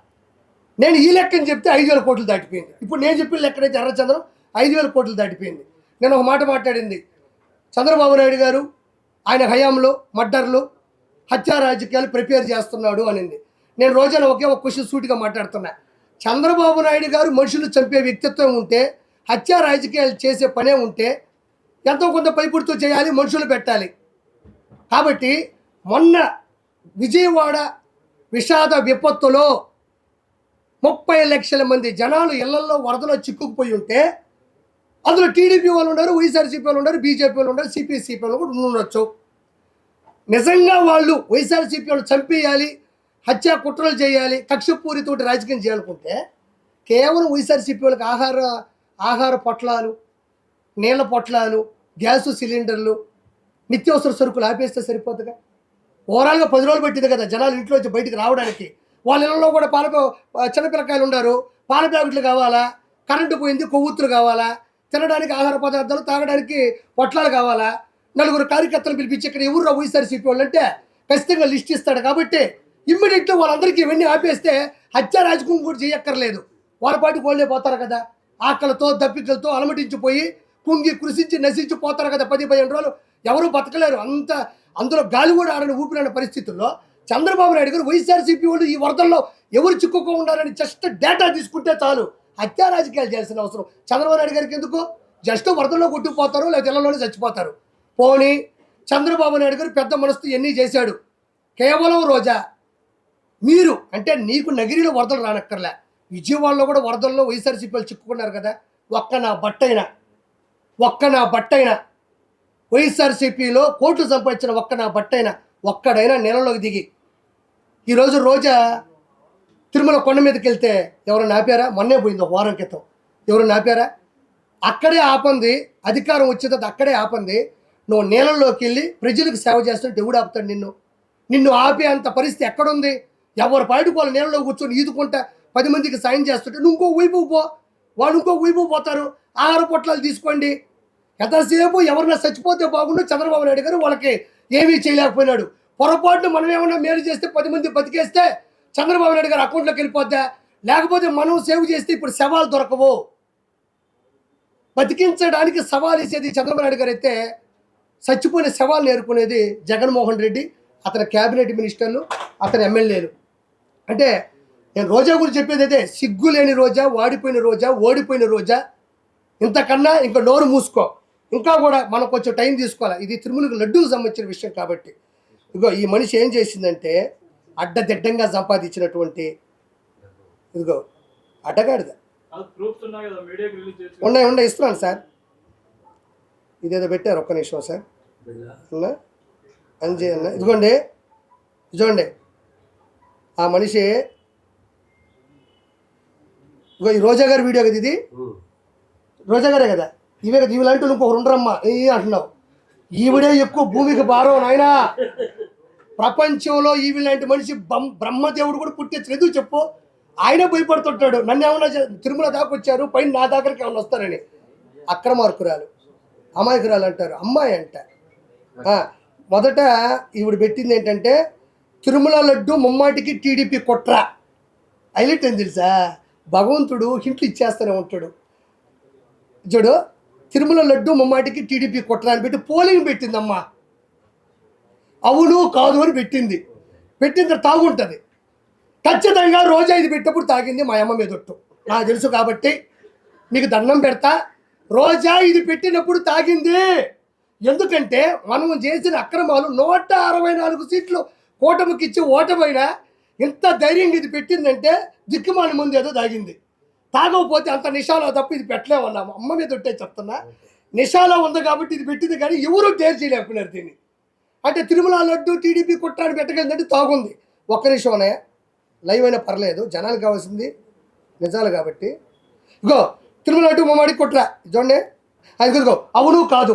S1: నేను ఈ లెక్కని చెప్తే 5,000 కోట్లు దాటిపోయింది. ఇప్పుడు నేను చెప్పిన లెక్కనైతే ఎర్రచందనం 5,000 కోట్లు దాటిపోయింది. నేను ఒక మాట మాట్లాడింది, చంద్రబాబు నాయుడు గారు ఆయన హయాంలో మర్డర్లు, హత్యా రాజకీయాలు ప్రిపేర్ చేస్తున్నాడు అనింది. నేను రోజాను ఒకే ఒక క్వశ్చన్ సూటిగా మాట్లాడుతున్నా. చంద్రబాబు నాయుడు గారు మనుషులు చంపే వ్యక్తిత్వం ఉంటే, హత్యా రాజకీయాలు చేసే పనే ఉంటే ఎంతో కొంత పైపుడుతూ చేయాలి, మనుషులు పెట్టాలి. కాబట్టి మొన్న విజయవాడ విషాద విపత్తులో 30 లక్షల మంది జనాలు ఇళ్లలో వరదలో చిక్కుకుపోయి ఉంటే, అందులో టీడీపీ వాళ్ళు ఉన్నారు, వైఎస్ఆర్సీపీ వాళ్ళు ఉన్నారు, బీజేపీ వాళ్ళు ఉన్నారు, సిపిఐ వాళ్ళు కూడా ఉండొచ్చు. నిజంగా వాళ్ళు వైఎస్ఆర్సీపీ వాళ్ళు చంపేయాలి, హత్యా కుట్రలు చేయాలి, కక్షపూరితోటి రాజకీయం చేయాలనుకుంటే కేవలం వైఎస్ఆర్సీపీ వాళ్ళకి ఆహార పొట్లాలు, నీళ్ళ పొట్లాలు, గ్యాసు సిలిండర్లు, నిత్యావసర సరుకులు ఆపేస్తే సరిపోతుందిగా. ఓవరాల్గా 10 రోజులు పట్టింది కదా జనాలు ఇంట్లో వచ్చి బయటికి రావడానికి. వాళ్ళ ఇళ్ళలో కూడా చిన్నపిల్లకాయలు ఉన్నారు, పాల ప్యాకెట్లు కావాలా, కరెంటు పోయింది, కొవ్వొత్తులు కావాలా, తినడానికి ఆహార పదార్థాలు, తాగడానికి పొట్లాలు కావాలా. 4 కార్యకర్తలు పిలిపించి ఇక్కడ ఎవరు వైఎస్ఆర్సీపీ వాళ్ళు అంటే ఖచ్చితంగా లిస్ట్ ఇస్తాడు. కాబట్టి ఇమ్మీడియట్గా వాళ్ళందరికీ ఇవన్నీ ఆపేస్తే హత్యా రాజకీయం కూడా చేయక్కర్లేదు. వాళ్ళ పాటికి వాళ్ళే పోతారు కదా, ఆకలితో దప్పికలతో అలమటించిపోయి కుంగి కృషించి నశించిపోతారు కదా. 10-15 రోజులు ఎవరు బతకలేరు. అందులో గాలి కూడా ఆడని ఊపిరాని పరిస్థితుల్లో చంద్రబాబు నాయుడు గారు వైఎస్ఆర్సీపీ వాళ్ళు ఈ వరదల్లో ఎవరు చిక్కుకో ఉండాలని జస్ట్ డేటా తీసుకుంటే చాలు, హత్యా రాజకీయాలు చేయాల్సిన అవసరం చంద్రబాబు నాయుడు గారికి ఎందుకు? జస్ట్ వరదల్లో కొట్టుకుపోతారు, లేదా ఇళ్లలోనే చచ్చిపోతారు. పోనీ చంద్రబాబు నాయుడు గారు పెద్ద మనసుతో ఎన్ని చేశాడు. కేవలం రోజా మీరు అంటే నీకు నగిరిలో వరదలు రానక్కర్లే, విజయవాడలో కూడా వరదల్లో వైఎస్ఆర్సీపీ వాళ్ళు చిక్కుకున్నారు కదా. ఒక్క నా బట్టైనా వైఎస్ఆర్సీపీలో కోట్లు సంపాదించిన ఒక్కడైనా నెలలోకి దిగి ఈరోజు రోజా తిరుమల కొండ మీదకి వెళ్తే ఎవరైనా ఆపారా? మొన్నే పోయింది, ఒక వారం క్రితం. ఎవరైనా ఆపారా? అక్కడే ఆపంది, అధికారం వచ్చేది అక్కడే ఆపంది. నువ్వు నీళ్ళల్లోకి వెళ్ళి ప్రజలకు సేవ చేస్తుంటే ఎవడు ఆపుతాడు నిన్ను ఆపే అంత పరిస్థితి ఎక్కడుంది? ఎవరు బయటకు వాళ్ళు నీళ్ళలో కూర్చొని ఈదుకుంటా 10 మందికి సాయం చేస్తుంటే నువ్వు ఇంకో వైపు పో, వాళ్ళు ఇంకో వైపు పోతారు. ఆహార పొట్లాలు తీసుకోండి. ఎంతసేపు ఎవరన్నా చచ్చిపోతే బాగుండు. చంద్రబాబు నాయుడు గారు వాళ్ళకి ఏమీ చేయలేకపోయినాడు. పొరపాటున మనం ఏమన్నా మేలు చేస్తే 10 మంది బతికేస్తే చంద్రబాబు నాయుడు గారు అకౌంట్లోకి వెళ్ళిపోద్దా? లేకపోతే మనం సేవ్ చేస్తే ఇప్పుడు శవాలు దొరకవు. బతికించడానికి సవాల్ ఇచ్చేది చంద్రబాబు నాయుడు గారు అయితే చచ్చిపోయిన శవాలు నేర్పుకునేది జగన్మోహన్ రెడ్డి, అతని క్యాబినెట్ మినిస్టర్లు, అతని ఎమ్మెల్యేలు. అంటే నేను రోజా గురించి చెప్పేది అయితే సిగ్గు లేని రోజా, వాడిపోయిన రోజా, ఓడిపోయిన రోజా. ఇంతకన్నా ఇంకా నోరు మూసుకో. ఇంకా కూడా మనం కొంచెం టైం తీసుకోవాలి. ఇది తిరుమలకు లడ్డూకు సంబంధించిన విషయం కాబట్టి. ఇదిగో ఈ మనిషి ఏం చేసిందంటే అడ్డదిడ్డంగా సంపాదించినటువంటి ఇదిగో అడ్డగాడిద. ఉన్నాయి ఇస్తున్నాను సార్. ఇదేదో పెట్టారు, ఒక్క నిమిషం సార్. అంజే అన్న ఇదిగోండి, చూడండి ఆ మనిషి. ఇగో ఈ రోజా గారి వీడియో కదా ఇది, రోజా గారే కదా. ఇవిలాంటి ఇంకొకరు ఉండరమ్మా అంటున్నావు. ఈవిడే ఎక్కువ భూమికి భారం నాయనా. ప్రపంచంలో ఈవిలాంటి మనిషి బ్రహ్మదేవుడు కూడా పుట్టించలేదు. ఎందుకు చెప్పు? ఆయనే భయపడుతుంటాడు. నన్ను ఏమన్నా తిరుమల దాకా వచ్చారు, పైన నా దగ్గరికి ఏమన్నా వస్తారని. అక్రమార్కురాలు, అమాయకురాలు అంటారు, అమ్మాయి అంట. మొదట ఈవిడ పెట్టింది ఏంటంటే తిరుమల లడ్డు ముమ్మాటికి టీడీపీ కుట్ర. హైలైట్ ఏం తెలుసా? భగవంతుడు హింట్లు ఇచ్చేస్తూనే ఉంటాడు. చూడు, తిరుమల లడ్డు ముమ్మాటికి టీడీపీ కుట్ర అని పెట్టి పోలింగ్ పెట్టిందమ్మా. అవును కాదు అని పెట్టింది. పెట్టిన తాగుంటుంది ఖచ్చితంగా. రోజా ఇది పెట్టినప్పుడు తాగింది మా అమ్మ మీదొట్టు, నాకు తెలుసు కాబట్టి మీకు దండం పెడతా. రోజా ఇది పెట్టినప్పుడు తాగింది. ఎందుకంటే మనం చేసిన అక్రమాలు 164 సీట్లు కూటమికి ఇచ్చి ఓటమైనా ఇంత ధైర్యంగా ఇది పెట్టిందంటే దిక్కుమాలి ముందు ఏదో తాగింది. తాగకపోతే అంత నిషాలో తప్ప ఇది పెట్టలేమన్నాము. అమ్మ మీద ఉంటే చెప్తున్నా, నిషాలో ఉంది కాబట్టి ఇది పెట్టింది. కానీ ఎవరు డేర్ చేయలేకపోయినారు దీన్ని. అంటే తిరుమల లడ్డు టీడీపీ కుట్రాన్ని పెట్టగలిందంటే తాగుంది. ఒక్క నిమిషంనే లైవ్ అయినా పర్లేదు, జనాలకు కావాల్సింది నిజాలు కాబట్టి. ఇగో తిరుమల లడ్డు మమ్మాడికి కుట్ర చూడండి. అది ఇదిగో అవును కాదు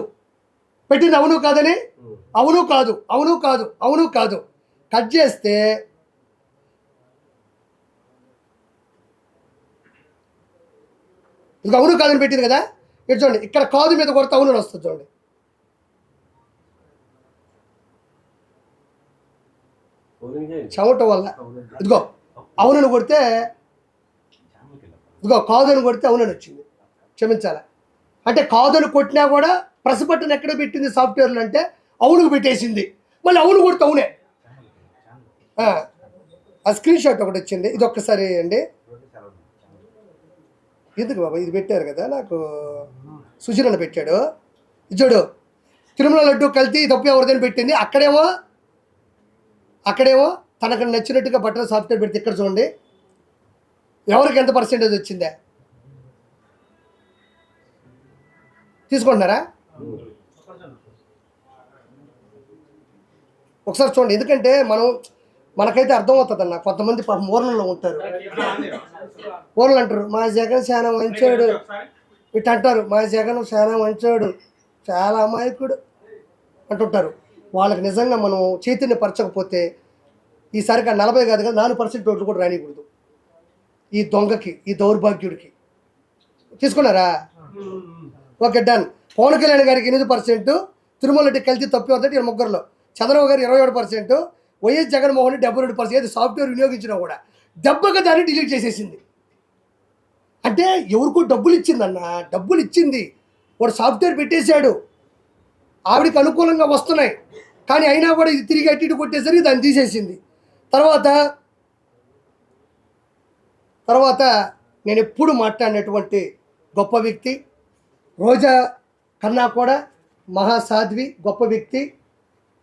S1: పెట్టింది, అవును కాదని, అవును కాదు, అవును కాదు, అవును కాదు కట్ చేస్తే ఇక అవును కాదని పెట్టింది కదా. ఇటు చూడండి, ఇక్కడ కాదు మీద కొడితే అవును వస్తుంది. చూడండి, చెమట వల్ల ఇదిగో అవునని కొడితే, ఇదిగో కాదని కొడితే అవునని వచ్చింది. క్షమించాలా అంటే కాదని కొట్టినా కూడా ప్రెస్ బటన్ ఎక్కడ పెట్టింది సాఫ్ట్వేర్లు అంటే అవునుకు పెట్టేసింది. మళ్ళీ అవును కొడితే అవునే. ఆ స్క్రీన్ షాట్ ఒకటి వచ్చింది. ఇది ఒక్కసారి అండి. ఎందుకు బాబా ఇది పెట్టారు కదా, నాకు సుజనని పెట్టాడు. చూడు, తిరుమల లడ్డు కల్తీ తప్పు ఎవరిదని పెట్టింది. అక్కడేమో తనకు నచ్చినట్టుగా బట్టల సాఫ్ట్వేర్ పెడితే ఇక్కడ చూడండి ఎవరికి ఎంత పర్సెంటేజ్ వచ్చిందే తీసుకుంటున్నారా? ఒకసారి చూడండి. ఎందుకంటే మనకైతే అర్థమవుతుంది అన్న. కొంతమంది పాపం ఊర్లలో ఉంటారు, ఊర్లు అంటారు మా జగన్ చాలా మంచోడు, ఇటు అంటారు మా జగన్ చాలా మంచోడు, చాలా అమాయకుడు అంటుంటారు. వాళ్ళకి నిజంగా మనం చైతన్యపరచకపోతే ఈసారిగా 40 కాదు కదా 4% ఓట్లు కూడా రానికూడదు ఈ దొంగకి, ఈ దౌర్భాగ్యుడికి. తీసుకున్నారా? Okay, done. పవన్ కళ్యాణ్ గారికి 8%, తిరుమల రెడ్డి కలిసి తప్పి వద్దంటే 23లో, చంద్రబాబు గారు 27%, వైఎస్ జగన్మోహన్ రెడ్డి 72%. ఏది సాఫ్ట్వేర్ వినియోగించినా కూడా దెబ్బగా దాన్ని డిలీట్ చేసేసింది. అంటే ఎవరికో డబ్బులు ఇచ్చిందన్న, డబ్బులు ఇచ్చింది, వాడు సాఫ్ట్వేర్ పెట్టేశాడు, ఆవిడికి అనుకూలంగా వస్తున్నాయి. కానీ అయినా కూడా ఇది తిరిగి అటు ఇటు కొట్టేసరికి దాన్ని తీసేసింది. తర్వాత నేను ఎప్పుడు మాట్లాడినటువంటి గొప్ప వ్యక్తి, రోజా కన్నా కూడా మహాసాధ్వి, గొప్ప వ్యక్తి,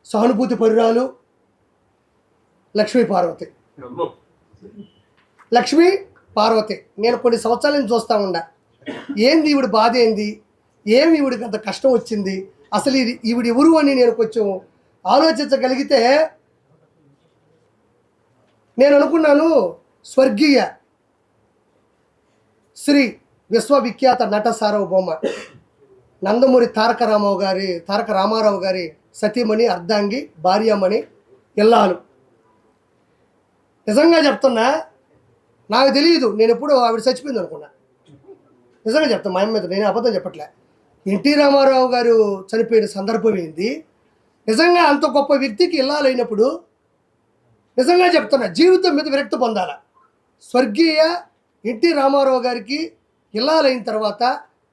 S1: సానుభూతి పరురాలు లక్ష్మీ పార్వతి. నేను కొన్ని సంవత్సరాల నుంచి చూస్తూ ఉండా, ఏంది ఈవిడ బాధ, ఏంది, ఏమి ఈవిడికి అంత కష్టం వచ్చింది, అసలు ఈవిడ ఎవరు అని నేను కొంచెం ఆలోచించగలిగితే నేను అనుకున్నాను స్వర్గీయ శ్రీ విశ్వవిఖ్యాత నట సార్వభౌమ నందమూరి తారక రామారావు గారి సతీమణి, అర్ధాంగి, భార్యమణి, ఇల్లాలు. నిజంగా చెప్తున్నా, నాకు తెలియదు, నేను ఎప్పుడు ఆవిడ చచ్చిపోయింది అనుకున్నా. నిజంగా చెప్తాను, మా అమ్మ మీద నేను అబద్ధం చెప్పట్లే. ఎన్టీ రామారావు గారు చనిపోయిన సందర్భం ఏంది? నిజంగా అంత గొప్ప వ్యక్తికి ఇల్లాలైనప్పుడు నిజంగా చెప్తున్నా, జీవితం మీద విరక్తి పొందాల. స్వర్గీయ ఎన్టీ రామారావు గారికి ఇల్లాలైన తర్వాత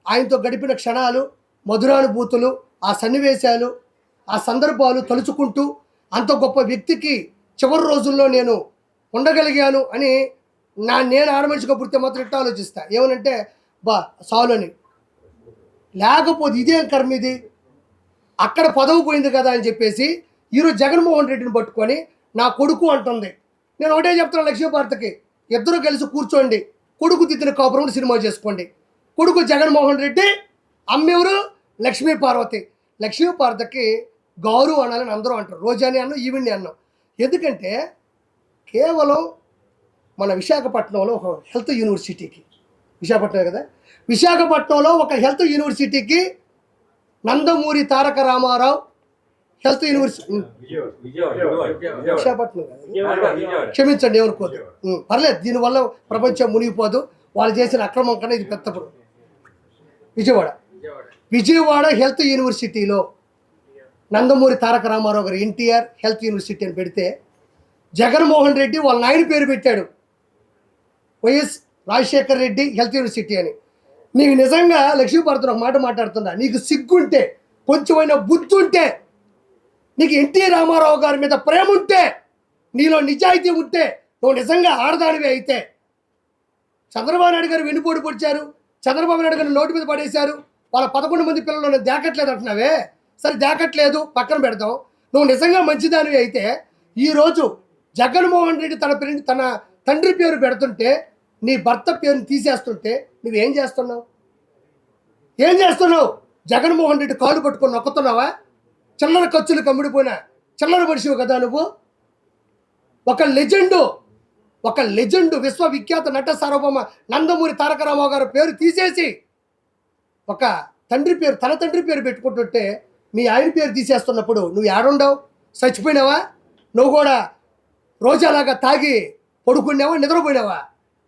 S1: ఆయనతో గడిపిన క్షణాలు, మధురానుభూతులు, ఆ సన్నివేశాలు, ఆ సందర్భాలు తలుచుకుంటూ అంత గొప్ప వ్యక్తికి చివరి రోజుల్లో నేను ఉండగలిగాను అని నేను ఆడమనిషిగా పుడితే మాత్రం ఇట్లా ఆలోచిస్తా. ఏమనంటే సాలు అని. లేకపోతే ఇదేం కర్మ ఇది, అక్కడ పదవి పోయింది కదా అని చెప్పేసి ఈరోజు జగన్మోహన్ రెడ్డిని పట్టుకొని నా కొడుకు అంటుంది. నేను ఒకటే చెప్తున్నాను లక్ష్మీభారతికి, ఇద్దరు కలిసి కూర్చోండి, కొడుకు దిద్దిన కాపురం సినిమా చేసుకోండి. కొడుకు జగన్మోహన్ రెడ్డి, అమ్మెవరు లక్ష్మీపార్వతి. లక్ష్మీపార్వతికి గౌరవ అనాలని అందరూ అంటారు. రోజాని అన్నాం, ఈవిడ్ని అన్నాం. ఎందుకంటే కేవలం మన విశాఖపట్నంలో ఒక హెల్త్ యూనివర్సిటీకి, విశాఖపట్నం కదా, విశాఖపట్నంలో ఒక హెల్త్ యూనివర్సిటీకి నందమూరి తారక రామారావు హెల్త్ యూనివర్సిటీ, విశాఖపట్నం క్షమించండి ఏమనుకోదు, పర్లేదు, దీనివల్ల ప్రపంచం మునిగిపోదు. వాళ్ళు చేసిన అక్రమం కన్నా ఇది పెద్దప్పుడు. విజయవాడ హెల్త్ యూనివర్సిటీలో నందమూరి తారక రామారావు గారు ఎన్టీఆర్ హెల్త్ యూనివర్సిటీ అని పెడితే జగన్మోహన్ రెడ్డి వాళ్ళ నాయన పేరు పెట్టాడు, YS Rajasekhar Reddy health university అని. నీకు నిజంగా లక్ష్మీభారతిని ఒక మాట మాట్లాడుతున్నా, నీకు సిగ్గుంటే, కొంచెమైనా బుద్ధి ఉంటే, నీకు ఎన్టీ రామారావు గారి మీద ప్రేమ ఉంటే, నీలో నిజాయితీ ఉంటే, నువ్వు నిజంగా ఆడదానివి అయితే, చంద్రబాబు నాయుడు గారు వెన్నుపోటు పొడిచారు, చంద్రబాబు నాయుడు గారు నోటి మీద పడేశారు, వాళ్ళ 11 మంది పిల్లలు దాకట్లేదు అంటున్నావే, సరే దాకట్లేదు పక్కన పెడతాం. నువ్వు నిజంగా మంచిదానివి అయితే ఈరోజు జగన్మోహన్ రెడ్డి తన తండ్రి పేరు పెడుతుంటే, నీ భర్త పేరుని తీసేస్తుంటే నువ్వేం చేస్తున్నావు? ఏం చేస్తున్నావు? జగన్మోహన్ రెడ్డి కాలు పట్టుకొని నొక్కుతున్నావా? చిల్లర ఖర్చులు కమ్మిడిపోయినా చిల్లర మనిషివి కదా నువ్వు. ఒక లెజెండు విశ్వవిఖ్యాత నట సార్వభౌమ నందమూరి తారక రామారావు గారి పేరు తీసేసి ఒక తండ్రి పేరు, తన తండ్రి పేరు పెట్టుకుంటుంటే మీ ఆయన పేరు తీసేస్తున్నప్పుడు నువ్వు ఏడుండవు? చచ్చిపోయినావా? నువ్వు కూడా రోజాలాగా తాగి పడుకున్నావా, నిద్రపోయినావా?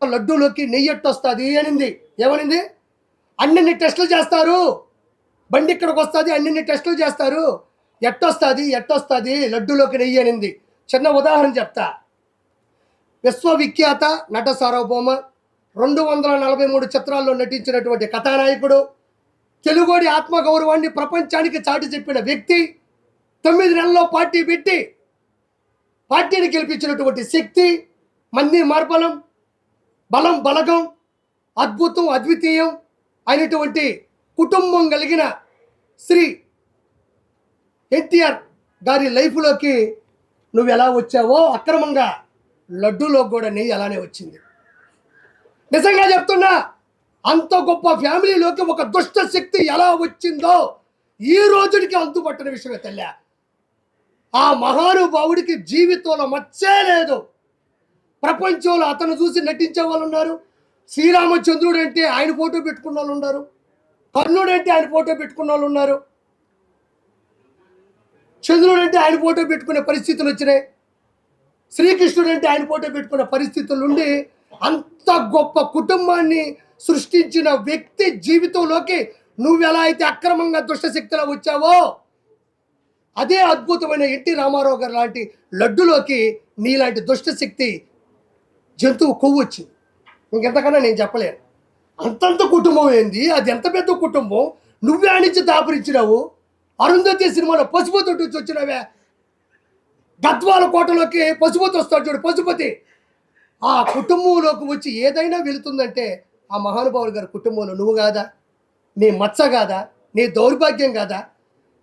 S1: లడ్డూలోకి నెయ్యి ఎట్టొస్తుంది అనింది. ఏమనింది? అన్ని టెస్టులు చేస్తారు, బండి ఇక్కడికి వస్తుంది, అన్ని టెస్టులు చేస్తారు, ఎట్టొస్తుంది లడ్డూలోకి నెయ్యి అనింది. చిన్న ఉదాహరణ చెప్తా. విశ్వవిఖ్యాత నట సార్వభౌమ 243 చిత్రాల్లో నటించినటువంటి కథానాయకుడు, తెలుగోడి ఆత్మగౌరవాన్ని ప్రపంచానికి చాటి చెప్పిన వ్యక్తి, 9 నెలల్లో పార్టీ పెట్టి పార్టీని గెలిపించినటువంటి శక్తి, మంది మార్బలం, బలం బలగం, అద్భుతం అద్వితీయం అయినటువంటి కుటుంబం కలిగిన శ్రీ ఎన్టీఆర్ గారి లైఫ్లోకి నువ్వు ఎలా వచ్చావో అక్రమంగా లడ్డూలో కూడా నెయ్యి అలానే వచ్చింది. నిజంగా చెప్తున్నా, అంత గొప్ప ఫ్యామిలీలోకి ఒక దుష్ట శక్తి ఎలా వచ్చిందో ఈ రోజుకి అంతుపట్టిన విషయమే తల్లి. ఆ మహానుభావుడికి జీవితంలో మచ్చే లేదు. ప్రపంచంలో అతను చూసి నటించే వాళ్ళు ఉన్నారు. శ్రీరామచంద్రుడు అంటే ఆయన ఫోటో పెట్టుకున్న వాళ్ళు ఉన్నారు, కర్ణుడు అంటే ఆయన ఫోటో పెట్టుకున్న వాళ్ళు ఉన్నారు, చంద్రుడు అంటే ఆయన ఫోటో పెట్టుకునే పరిస్థితులు వచ్చినాయి, శ్రీకృష్ణుడు అంటే ఆయన ఫోటో పెట్టుకునే పరిస్థితులు ఉండి అంత గొప్ప కుటుంబాన్ని సృష్టించిన వ్యక్తి జీవితంలోకి నువ్వెలా అయితే అక్రమంగా దుష్టశక్తిలో వచ్చావో అదే అద్భుతమైన ఎన్టీ రామారావు గారు లాంటి లడ్డులోకి నీలాంటి దుష్టశక్తి జంతువు కొవ్వు వచ్చింది. ఇంకెంతకన్నా నేను చెప్పలేను. అంతంత కుటుంబం ఏంది, అది ఎంత పెద్ద కుటుంబం, నువ్వే ఆనించి దాపురించినావు. అరుంధతి సినిమాలో పశుపతి వచ్చి వచ్చినావే, గద్వాల కోటలోకి పశుపతి వస్తాడు చూడు, పశుపతి. ఆ కుటుంబంలోకి వచ్చి ఏదైనా వెళుతుందంటే ఆ మహానుభావుడు గారి కుటుంబంలో నువ్వు కాదా? నీ మచ్చ కాదా? నీ దౌర్భాగ్యం కాదా?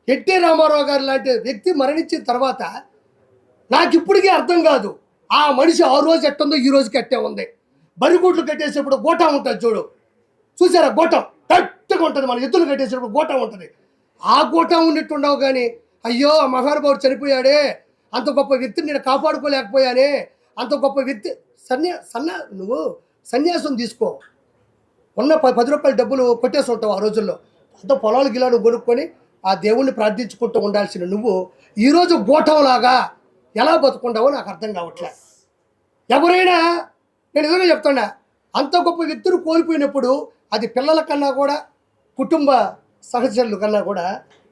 S1: ఎన్టీ రామారావు గారు లాంటి వ్యక్తి మరణించిన తర్వాత నాకు ఇప్పటికీ అర్థం కాదు, ఆ మనిషి ఆ రోజు ఎట్టుందో ఈ రోజుకి ఎట్టే ఉంది. బరిగూట్లు కట్టేసేప్పుడు గోటా ఉంటుంది చూడు, చూసారా? గోటం గట్టిగా ఉంటుంది, మన ఎత్తులు కట్టేసేప్పుడు గోటా ఉంటుంది. ఆ గోటా ఉన్నట్టు ఉండవు. కానీ అయ్యో ఆ మహానుభావుడు చనిపోయాడే, అంత గొప్ప వ్యక్తిని నేను కాపాడుకోలేకపోయానే, అంత గొప్ప వ్యక్తి నువ్వు సన్యాసం తీసుకో. ఉన్న 10 రూపాయల డబ్బులు కొట్టేసి ఉంటావు ఆ రోజుల్లో. అంత పొలాలు గిలాను కొనుక్కొని ఆ దేవుణ్ణి ప్రార్థించుకుంటూ ఉండాల్సిన నువ్వు ఈరోజు గోఠంలాగా ఎలా బతుకుంటావో నాకు అర్థం కావట్లే. ఎవరైనా, నేను నిజంగా చెప్తున్నా, అంత గొప్ప వ్యక్తులు కోల్పోయినప్పుడు అది పిల్లల కన్నా కూడా కుటుంబ సహచరుల కన్నా కూడా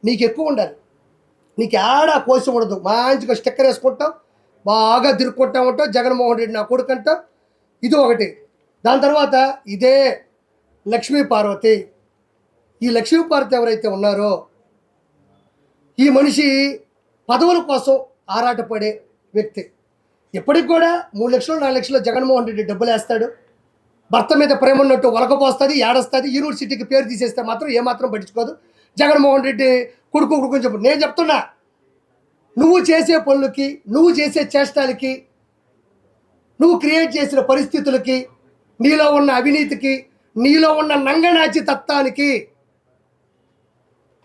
S1: నీకు ఎక్కువ ఉండాలి. నీకు ఏడా కోసం ఉండదు. మంచిగా స్టిక్కర్ వేసుకుంటాం, బాగా తిరుక్కుంటా ఉంటాం, జగన్మోహన్ రెడ్డి నా కొడుకు అంటాం. ఇది ఒకటి. దాని తర్వాత ఇదే లక్ష్మీ పార్వతి. ఈ లక్ష్మీ పార్వతి ఎవరైతే ఉన్నారో ఈ మనిషి పదవుల కోసం ఆరాటపడే వ్యక్తి. ఇప్పటికి కూడా 3 లక్షలు 4 లక్షలు జగన్మోహన్ రెడ్డి డబ్బులు వేస్తాడు. భర్త మీద ప్రేమ ఉన్నట్టు ఒలకపోస్తుంది, ఏడొస్తుంది. యూనివర్సిటీకి పేరు తీసేస్తే మాత్రం ఏమాత్రం పట్టించుకోదు. జగన్మోహన్ రెడ్డి కొడుకు చెప్పు. నేను చెప్తున్నా, నువ్వు చేసే పనులకి, నువ్వు చేసే చేష్టాలకి, నువ్వు క్రియేట్ చేసిన పరిస్థితులకి, నీలో ఉన్న అవినీతికి, నీలో ఉన్న నంగనాచి తత్వానికి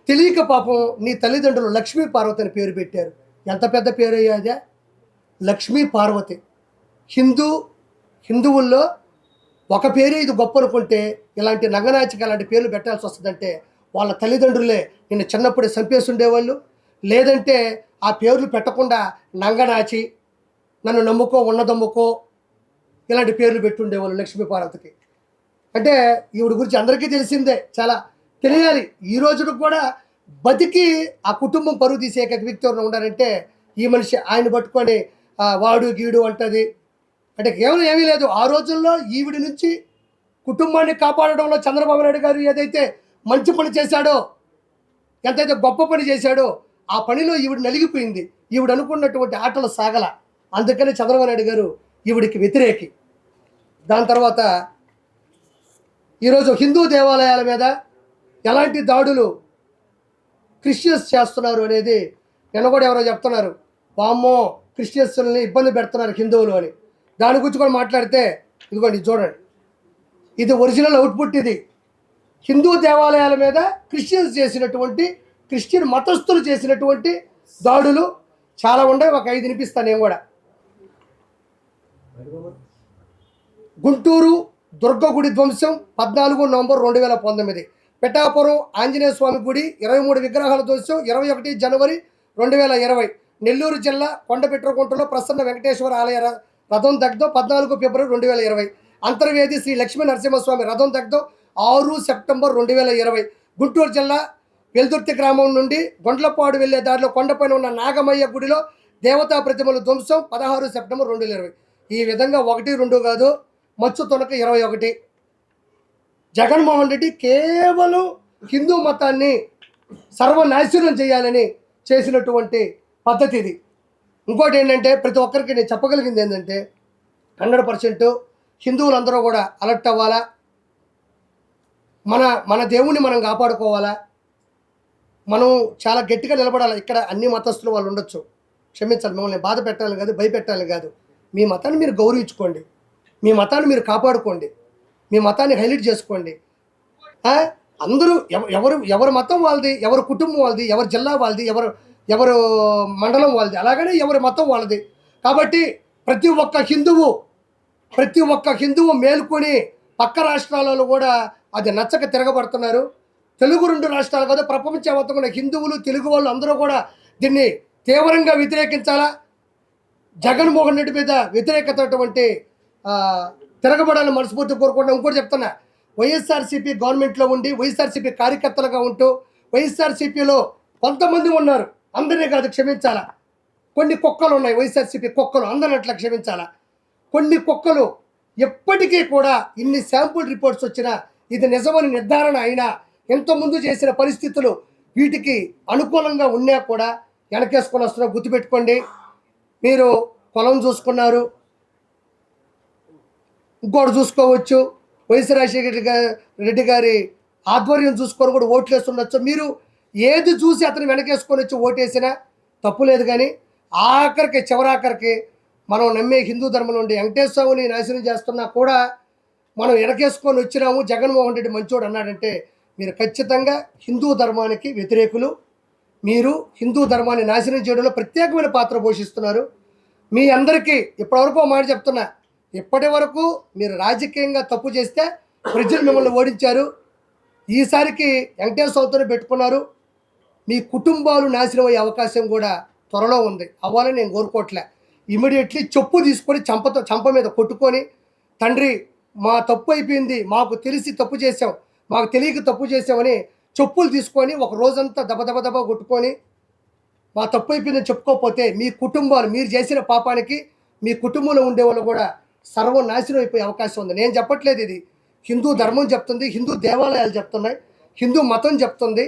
S1: తెలియక పాపం నీ తల్లిదండ్రులు లక్ష్మీ పార్వతి అని పేరు పెట్టారు. ఎంత పెద్ద పేరు అయ్యాదే లక్ష్మీ పార్వతి. హిందువుల్లో ఒక పేరు ఇది గొప్ప అనుకుంటే ఇలాంటి నంగనాచికి అలాంటి పేర్లు పెట్టాల్సి వస్తుందంటే వాళ్ళ తల్లిదండ్రులే నిన్ను చిన్నప్పుడే చంపేసి ఉండేవాళ్ళు. లేదంటే ఆ పేర్లు పెట్టకుండా నంగనాచి, నన్ను నమ్ముకో, ఉన్నదమ్ముకో, ఇలాంటి పేర్లు పెట్టుండేవాళ్ళు లక్ష్మీ పార్వతికి. అంటే ఈవిడ గురించి అందరికీ తెలిసిందే, చాలా తెలియాలి. ఈ రోజుకు కూడా బతికి ఆ కుటుంబం పరువు తీసే ఏకైక వ్యక్తి ఎవరైనా ఉండాలంటే ఈ మనిషి. ఆయన పట్టుకొని వాడు గీడు అంటది అంటే కేవలం ఏమీ లేదు. ఆ రోజుల్లో ఈవిడి నుంచి కుటుంబాన్ని కాపాడడంలో చంద్రబాబు నాయుడు గారు ఏదైతే మంచి పని చేశాడో, ఎంతైతే గొప్ప పని చేశాడో ఆ పనిలో ఈవిడ నలిగిపోయింది. ఈవిడ అనుకున్నటువంటి ఆటలు సాగల. అందుకని చంద్రబాబు నాయుడు గారు ఈవిడికి వ్యతిరేకి. దాని తర్వాత ఈరోజు హిందూ దేవాలయాల మీద ఎలాంటి దాడులు క్రిస్టియన్స్ చేస్తున్నారు అనేది నిన్న కూడా ఎవరో చెప్తున్నారు, వామ్మో క్రిస్టియన్స్ని ఇబ్బంది పెడుతున్నారు హిందువులు అని. దాని గురించి కూడా మాట్లాడితే ఇదిగోండి చూడండి, ఇది ఒరిజినల్ అవుట్పుట్. ఇది హిందూ దేవాలయాల మీద క్రిస్టియన్ మతస్థులు చేసినటువంటి దాడులు చాలా ఉన్నాయి. ఒక 5 వినిపిస్తాను నేను కూడా. గుంటూరు దుర్గ గుడి ధ్వంసం 14 నవంబర్ 2019. పిఠాపురం ఆంజనేయ స్వామి గుడి 23 విగ్రహాల ధ్వంసం 21 జనవరి 2020. నెల్లూరు జిల్లా కొండపెట్రకుంటలో ప్రసన్న వెంకటేశ్వర ఆలయ రథం దగ్ధం 14 ఫిబ్రవరి 2020. అంతర్వేది శ్రీ లక్ష్మీ నరసింహస్వామి రథం దగ్ధం 6 సెప్టెంబర్ 2020. గుంటూరు జిల్లా వెల్దుర్తి గ్రామం నుండి గొండ్లపాడు వెళ్లే దారిలో కొండపైన ఉన్న నాగమయ్య గుడిలో దేవతా ప్రతిమలు ధ్వంసం 16 సెప్టెంబర్ 2020. ఈ విధంగా 1, 2 కాదు, మచ్చు తొనక 21. జగన్మోహన్ రెడ్డి కేవలం హిందూ మతాన్ని సర్వనాశనం చేయాలని చేసినటువంటి పద్ధతి ఇది. ఇంకోటి ఏంటంటే ప్రతి ఒక్కరికి నేను చెప్పగలిగింది ఏంటంటే 100% హిందువులందరూ కూడా అలర్ట్ అవ్వాలా, మన దేవుణ్ణి మనం కాపాడుకోవాలా, మనం చాలా గట్టిగా నిలబడాలి. ఇక్కడ అన్ని మతస్థులు వాళ్ళు ఉండొచ్చు, క్షమించాలి, మిమ్మల్ని బాధ పెట్టాలని కాదు, భయపెట్టాలని కాదు. మీ మతాన్ని మీరు గౌరవించుకోండి, మీ మతాన్ని మీరు కాపాడుకోండి, మీ మతాన్ని హైలైట్ చేసుకోండి. అందరూ ఎవరి మతం వాళ్ళది, ఎవరి కుటుంబం వాళ్ళది, ఎవరి జిల్లా వాళ్ళది, ఎవరు మండలం వాళ్ళది, అలాగనే ఎవరి మతం వాళ్ళది. కాబట్టి ప్రతి ఒక్క హిందువు మేల్కొని పక్క రాష్ట్రాలలో కూడా అది నచ్చక తిరగబడుతున్నారు. తెలుగు 2 రాష్ట్రాలు కాదు, ప్రపంచవ్యాప్తంగా ఉన్న హిందువులు, తెలుగు వాళ్ళు అందరూ కూడా దీన్ని తీవ్రంగా వ్యతిరేకించాలా. జగన్మోహన్ రెడ్డి మీద వ్యతిరేకత తిరగబడాలని మనస్ఫూర్తి కోరుకుంటున్నా. ఇంకోటి చెప్తున్నా, వైఎస్ఆర్సీపీ గవర్నమెంట్లో ఉండి వైఎస్ఆర్సీపీ కార్యకర్తలుగా ఉంటూ వైఎస్ఆర్సీపీలో కొంతమంది ఉన్నారు, అందరినీ కాదు, క్షమించాలా. కొన్ని కుక్కలు ఉన్నాయి, వైఎస్ఆర్సీపీ కుక్కలు, అందరిని అట్లా క్షమించాలా. కొన్ని కుక్కలు ఎప్పటికీ కూడా ఇన్ని శాంపుల్ రిపోర్ట్స్ వచ్చినా ఇది నిజమని నిర్ధారణ అయినా ఇంతకుముందు చేసిన పరిస్థితులు వీటికి అనుకూలంగా ఉన్నా కూడా వెనకేసుకొని వస్తున్నా. గుర్తుపెట్టుకోండి, మీరు పొలం చూసుకున్నారు, ఇంకోటి చూసుకోవచ్చు, వైఎస్ రాజశేఖర రెడ్డి గారి ఆధ్వర్యం చూసుకొని కూడా ఓట్లు వేస్తుండొచ్చు. మీరు ఏది చూసి అతను వెనకేసుకొని వచ్చి ఓటేసినా తప్పు లేదు. కానీ చివరాఖరికి మనం నమ్మే హిందూ ధర్మం నుండి వెంకటేశ్వరుని నాశనం చేస్తున్నా కూడా మనం వెనకేసుకొని వచ్చినాము, జగన్మోహన్ రెడ్డి మంచోడు అన్నాడంటే మీరు ఖచ్చితంగా హిందూ ధర్మానికి వ్యతిరేకులు. మీరు హిందూ ధర్మాన్ని నాశనం చేయడంలో ప్రత్యేకమైన పాత్ర పోషిస్తున్నారు. మీ అందరికీ ఇప్పటివరకు మాట చెప్తున్నా, ఇప్పటి వరకు మీరు రాజకీయంగా తప్పు చేస్తే ప్రజలు మిమ్మల్ని ఓడించారు. ఈసారికి వెంకటేశ్వర స్వామితోనే పెట్టుకున్నారు. మీ కుటుంబాలు నాశనం అయ్యే అవకాశం కూడా త్వరలో ఉంది. అవ్వాలని నేను కోరుకోవట్లే. ఇమీడియట్లీ చెప్పు తీసుకొని చంప మీద కొట్టుకొని, తండ్రి మా తప్పు అయిపోయింది, మాకు తెలిసి తప్పు చేసాం, మాకు తెలియక తప్పు చేసామని చెప్పులు తీసుకొని ఒక రోజంతా దబ కొట్టుకొని, మా తప్పు అయిపోయిందని చెప్పుకోకపోతే మీ కుటుంబాలు, మీరు చేసిన పాపానికి మీ కుటుంబంలో ఉండేవాళ్ళు కూడా సర్వనాశనం అయిపోయే అవకాశం ఉంది. నేను చెప్పట్లేదు, ఇది హిందూ ధర్మం చెప్తుంది, హిందూ దేవాలయాలు చెప్తున్నాయి, హిందూ మతం చెప్తుంది,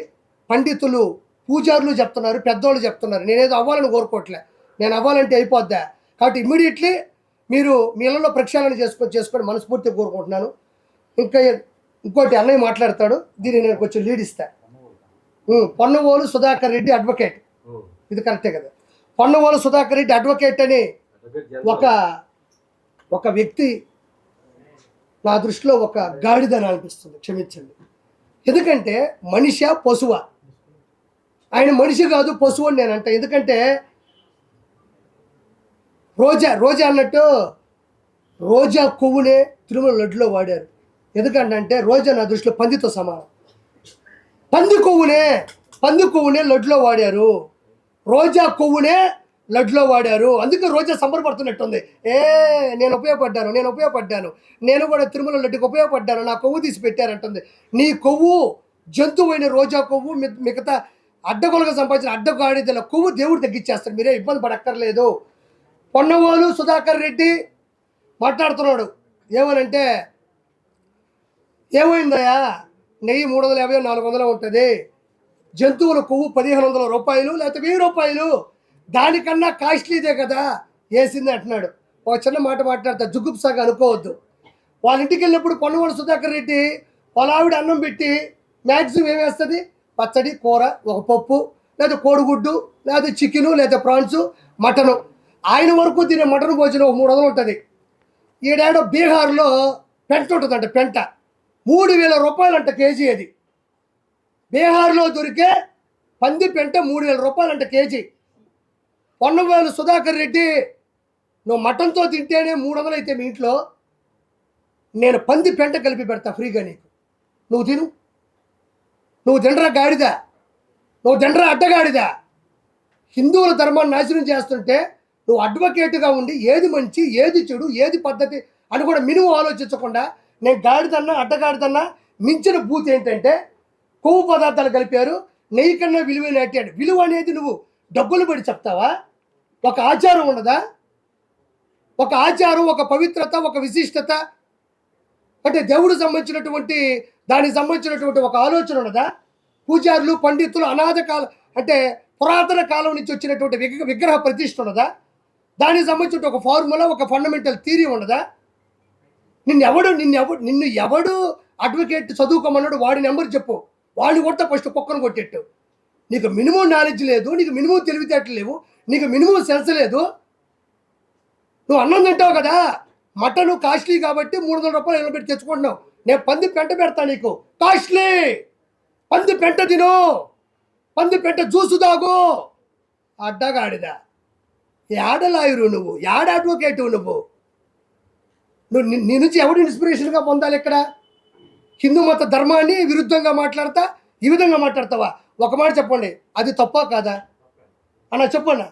S1: పండితులు పూజారులు చెప్తున్నారు, పెద్దోళ్ళు చెప్తున్నారు. నేనేదో అవ్వాలని కోరుకోవట్లే. నేను అవ్వాలంటే అయిపోద్దా. కాబట్టి ఇమ్మీడియట్లీ మీరు మీ ఇళ్ళలో ప్రక్షాళన చేసుకొని మనస్ఫూర్తిగా కోరుకుంటున్నాను. ఇంకోటి అన్నయ్య మాట్లాడతాడు, దీన్ని నేను కొంచెం లీడ్ ఇస్తా. పొన్నవోలు సుధాకర్ రెడ్డి అడ్వకేట్, ఇది కరెక్టే కదా. పొన్నవోలు సుధాకర్ రెడ్డి అడ్వకేట్ అని ఒక వ్యక్తి నా దృష్టిలో ఒక గాడిదని అనిపిస్తుంది, క్షమించండి. ఎందుకంటే మనిషా పశువా? ఆయన మనిషి కాదు, పశువు అని నేను అంట. ఎందుకంటే రోజా అన్నట్టు రోజా కొవ్వునే తిరుమల లడ్డులో వాడారు. ఎందుకంటే రోజా నా దృష్టిలో పందితో సమానం. పంది కొవ్వునే లడ్డులో వాడారు, రోజా కొవ్వునే లడ్డులో వాడారు. అందుకే రోజా సంబరపడుతున్నట్టుంది. నేను ఉపయోగపడ్డాను, నేను కూడా తిరుమల లడ్డుకి ఉపయోగపడ్డాను, నా కొవ్వు తీసి పెట్టారంటుంది. నీ కొవ్వు జంతువైన రోజా కొవ్వు మిగతా అడ్డగోలుగా సంపాదించిన అడ్డగాడిదల కొవ్వు దేవుడు తగ్గించేస్తాడు, మీరే ఇబ్బంది పడక్కర్లేదు. పొన్నవోలు సుధాకర్ రెడ్డి మాట్లాడుతున్నాడు ఏమనంటే, ఏమైందయా నెయ్యి 350 400 ఉంటుంది, జంతువుల కొవ్వు 1500 రూపాయలు లేకపోతే 1000 రూపాయలు, దానికన్నా కాస్ట్లీదే కదా వేసింది అంటున్నాడు. ఒక చిన్న మాట మాట్లాడతా, జుగుప్సాగా అనుకోవద్దు. వాళ్ళ ఇంటికి వెళ్ళినప్పుడు పొన్నవోలు సుధాకర్ రెడ్డి వాళ్ళ ఆవిడ అన్నం పెట్టి మ్యాక్సిమం ఏమేస్తుంది, పచ్చడి, కూర, ఒక పప్పు, లేదా కోడిగుడ్డు, లేదా చికెను, లేదా ప్రాన్స్, మటను. ఆయన వరకు తినే మటన్ భోజనం 300 ఉంటుంది. ఈడేడో బీహార్లో పెంట ఉంటుందంట, పెంట 3000 రూపాయలు అంట కేజీ. అది బీహార్లో దొరికే పంది పెంట 3000 రూపాయలు అంట కేజీ. పొన్నవోలు సుధాకర్ రెడ్డి, నువ్వు మటన్తో తింటేనే 300 అయితే మీ ఇంట్లో, నేను పంది పెంట కలిపి పెడతా ఫ్రీగా నీకు, నువ్వు తిను. నువ్వు తినరా గాడిదా, నువ్వు తినరా అడ్డగాడిదా. హిందువుల ధర్మాన్ని నాశనం చేస్తుంటే నువ్వు అడ్వకేట్గా ఉండి ఏది మంచి, ఏది చెడు, ఏది పద్ధతి అని కూడా మినిమం ఆలోచించకుండా, నేను గాడిదన్నా అడ్డగాడిదన్నా మించిన బూత్ ఏంటంటే కొవ్వు పదార్థాలు కలిపారు, నెయ్యి కన్నా విలువైన అట్టాడు. విలువ అనేది నువ్వు డబ్బులు పడి చెప్తావా? ఒక ఆచారం ఉండదా? ఒక ఆచారం, ఒక పవిత్రత, ఒక విశిష్టత, అంటే దేవుడికి సంబంధించినటువంటి దానికి సంబంధించినటువంటి ఒక ఆలోచన ఉన్నదా? పూజారులు, పండితులు అనాథ కాలం అంటే పురాతన కాలం నుంచి వచ్చినటువంటి విగ్రహ ప్రతిష్ఠ ఉన్నదా? దానికి సంబంధించిన ఒక ఫార్ములా, ఒక ఫండమెంటల్ థియరీ ఉండదా? నిన్ను ఎవడు అడ్వకేట్ చదువుకోమన్నాడు, వాడి నెంబర్ చెప్పు, వాడిని కొడితే ఫస్ట్ కుక్కను కొట్టేట్టు. నీకు మినిమం నాలెడ్జ్ లేదు, నీకు మినిమం తెలివితేటలు లేవు, నీకు మినిమం సెన్స్ లేదు. నువ్వు అన్నం తింటావు కదా, మటన్ కాస్ట్లీ కాబట్టి 300 రూపాయలు ఎలా పెట్టి తెచ్చుకుంటున్నావు. నేను పంది పెంట పెడతా నీకు, కాస్ట్లీ పంది పెంట తిను, పంది పెంట జ్యూసు తాగు. అడ్డగాడిదా, ఏడలాయరు నువ్వు, ఏడ అడ్వకేటు నువ్వు నీ నుంచి ఎవడు ఇన్స్పిరేషన్గా పొందాలి? ఇక్కడ హిందూ మత ధర్మాన్ని విరుద్ధంగా మాట్లాడతా ఈ విధంగా మాట్లాడతావా? ఒక మాట చెప్పండి, అది తప్పా కాదా అన్న? చెప్పన్నా,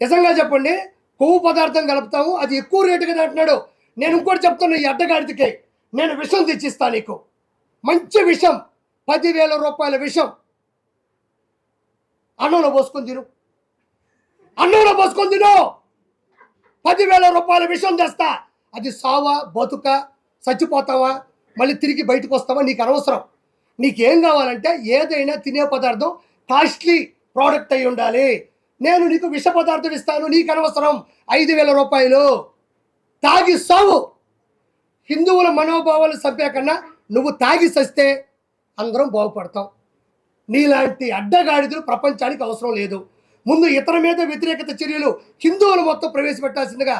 S1: నిజంగా చెప్పండి. కొవ్వు పదార్థం కలుపుతాము, అది ఎక్కువ రేటు కదా అంటున్నాడు. నేను ఇంకోటి చెప్తున్నా, ఈ అడ్డగాడికి నేను విషం తెచ్చిస్తా నీకు, మంచి విషం, 10,000 రూపాయల విషం. అన్నంలో పోసుకొని తిను, 10,000 రూపాయల విషం తెస్తా. అది సావా, బతుక, చచ్చిపోతావా, మళ్ళీ తిరిగి బయటకు వస్తావా, నీకు అనవసరం. నీకేం కావాలంటే ఏదైనా తినే పదార్థం కాస్ట్లీ ప్రోడక్ట్ అయి ఉండాలి. నేను నీకు విష పదార్థం ఇస్తాను, నీకు అనవసరం. 5,000 రూపాయలు తాగి సావు. హిందువుల మనోభావాలు చంపే కన్నా నువ్వు తాగి సస్తే అందరం బాగుపడతాం. నీలాంటి అడ్డగాడిదలు ప్రపంచానికి అవసరం లేదు. ముందు ఇతర మీద వ్యతిరేకత చర్యలు హిందువులు మొత్తం ప్రవేశపెట్టాల్సిందిగా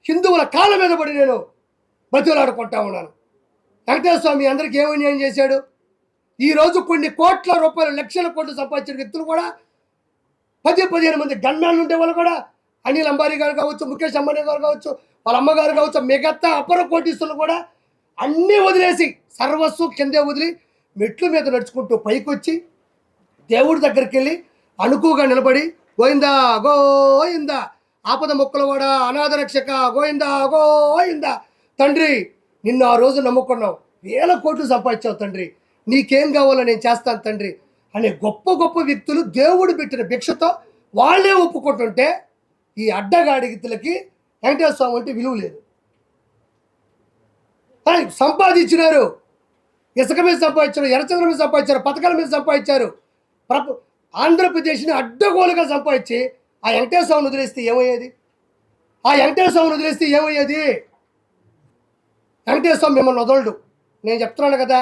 S1: హిందువుల కాళ్ళ మీద పడి నేను బతులాడుకుంటా ఉన్నాను. వెంకటేశ్వర స్వామి అందరికీ ఏమని న్యాయం చేశాడు? ఈరోజు కొన్ని కోట్ల రూపాయలు, లక్షల కోట్లు సంపాదించిన వ్యక్తులు కూడా 10-15 మంది గన్మ్యాన్లు ఉండే వాళ్ళు కూడా, అనిల్ అంబానీ గారు కావచ్చు, ముఖేష్ అంబానీ గారు కావచ్చు, వాళ్ళ అమ్మగారు కావచ్చు, మిగతా అపర కోటీసులు కూడా అన్నీ వదిలేసి సర్వస్వం కిందే వదిలి మెట్ల మీద నడుచుకుంటూ పైకి వచ్చి దేవుడి దగ్గరికి వెళ్ళి అణుకుగా నిలబడి గోయిందా గోయిందా ఆపద మొక్కలవాడ అనాథ రక్షక గోయిందా గోయిందా తండ్రి నిన్ను ఆ రోజు నమ్ముకున్నావు, 1000 కోట్లు సంపాదించావు తండ్రి, నీకేం కావాలో నేను చేస్తాను తండ్రి అనే గొప్ప గొప్ప వ్యక్తులు దేవుడు పెట్టిన భిక్షతో వాళ్ళే ఒప్పుకుంటుంటే ఈ అడ్డగాడిగితులకి వెంకటేశ్వర స్వామి అంటే విలువ లేదు. సంపాదించినారు, ఇసుక మీద సంపాదించారు, ఎర్రచంద్ర మీద సంపాదించారు, పథకాల మీద సంపాదించారు, ఆంధ్రప్రదేశ్ని అడ్డగోలుగా సంపాదించి ఆ వెంకటేశ్వర స్వామిని వదిలేస్తే ఏమయ్యేది? ఆ వెంకటేశ్వర స్వామిని వదిలేస్తే ఏమయ్యేది? వెంకటేశ్వర స్వామి మిమ్మల్ని వదలడు. నేను చెప్తున్నాను కదా,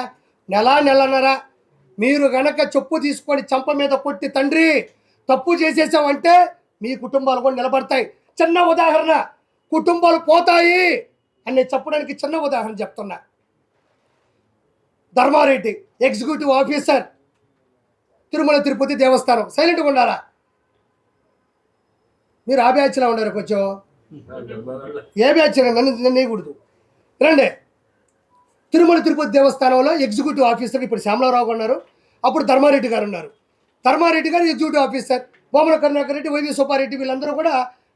S1: నెలన్నర మీరు గనక చెప్పు తీసుకొని చంప మీద కొట్టి తండ్రి తప్పు చేసేసామంటే మీ కుటుంబాలు కూడా నిలబడతాయి. చిన్న ఉదాహరణ, కుటుంబాలు పోతాయి అని నేను చెప్పడానికి చిన్న ఉదాహరణ చెప్తున్నా. ధర్మారెడ్డి ఎగ్జిక్యూటివ్ ఆఫీసర్, తిరుమల తిరుపతి దేవస్థానం. సైలెంట్గా ఉండాలా? మీరు ఆ బ్యాచ్లో ఉన్నారు. కొంచెం ఏ బ్యాచ్ నన్ను నేయకూడదు. రండి. తిరుమల తిరుపతి దేవస్థానంలో ఎగ్జిక్యూటివ్ ఆఫీసర్ ఇప్పుడు శ్యామలారావు ఉన్నారు, అప్పుడు ధర్మారెడ్డి గారు ఉన్నారు. ధర్మారెడ్డి గారు ఎగ్జిక్యూటివ్ ఆఫీసర్, బొమ్మల కరుణాకర్ రెడ్డి, వైవి సుబ్బారెడ్డి వీళ్ళందరూ కూడా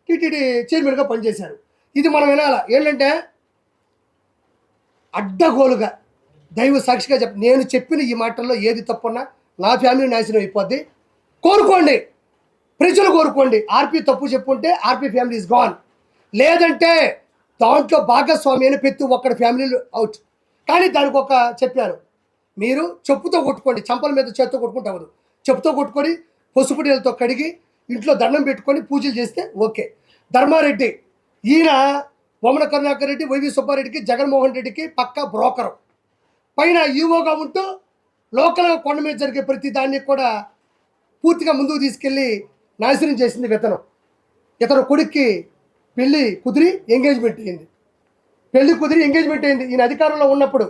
S1: టీటీడీ చైర్మన్గా పనిచేశారు. ఇది మనం వినాలా? ఏంటంటే అడ్డగోలుగా దైవ సాక్షిగా నేను చెప్పిన ఈ మాటల్లో ఏది తప్పున్నా నా ఫ్యామిలీ నాశనం అయిపోద్ది. కోరుకోండి, ప్రజలు కోరుకోండి. ఆర్పీ తప్పు చెప్పుంటే ఆర్పీ ఫ్యామిలీ ఇస్ గాన్, లేదంటే దాంట్లో భాగస్వామి అని ప్రతి ఒక్కడి ఫ్యామిలీలు అవుట్. కానీ దానికి ఒక చెప్పారు, మీరు చెప్పుతో కొట్టుకోండి, చంపల మీద చేత్తో కొట్టుకుంటే అవ్వదు. చెప్పుతో కొట్టుకొని పసుపు నీళ్ళతో కడిగి ఇంట్లో దండం పెట్టుకొని పూజలు చేస్తే ఓకే. ధర్మారెడ్డి ఈయన బొమ్మన కరుణాకర్ రెడ్డి, వైవి సుబ్బారెడ్డికి, జగన్మోహన్ రెడ్డికి పక్కా బ్రోకరు. పైన ఈవోగా ఉంటూ లోకల్గా కొండ మీద జరిగే ప్రతి దాన్ని కూడా పూర్తిగా ముందుకు తీసుకెళ్ళి నాశనం చేసింది విత్తనం. ఇతను కొడుక్కి పెళ్ళి కుదిరి ఎంగేజ్మెంట్ అయింది. ఈయన అధికారంలో ఉన్నప్పుడు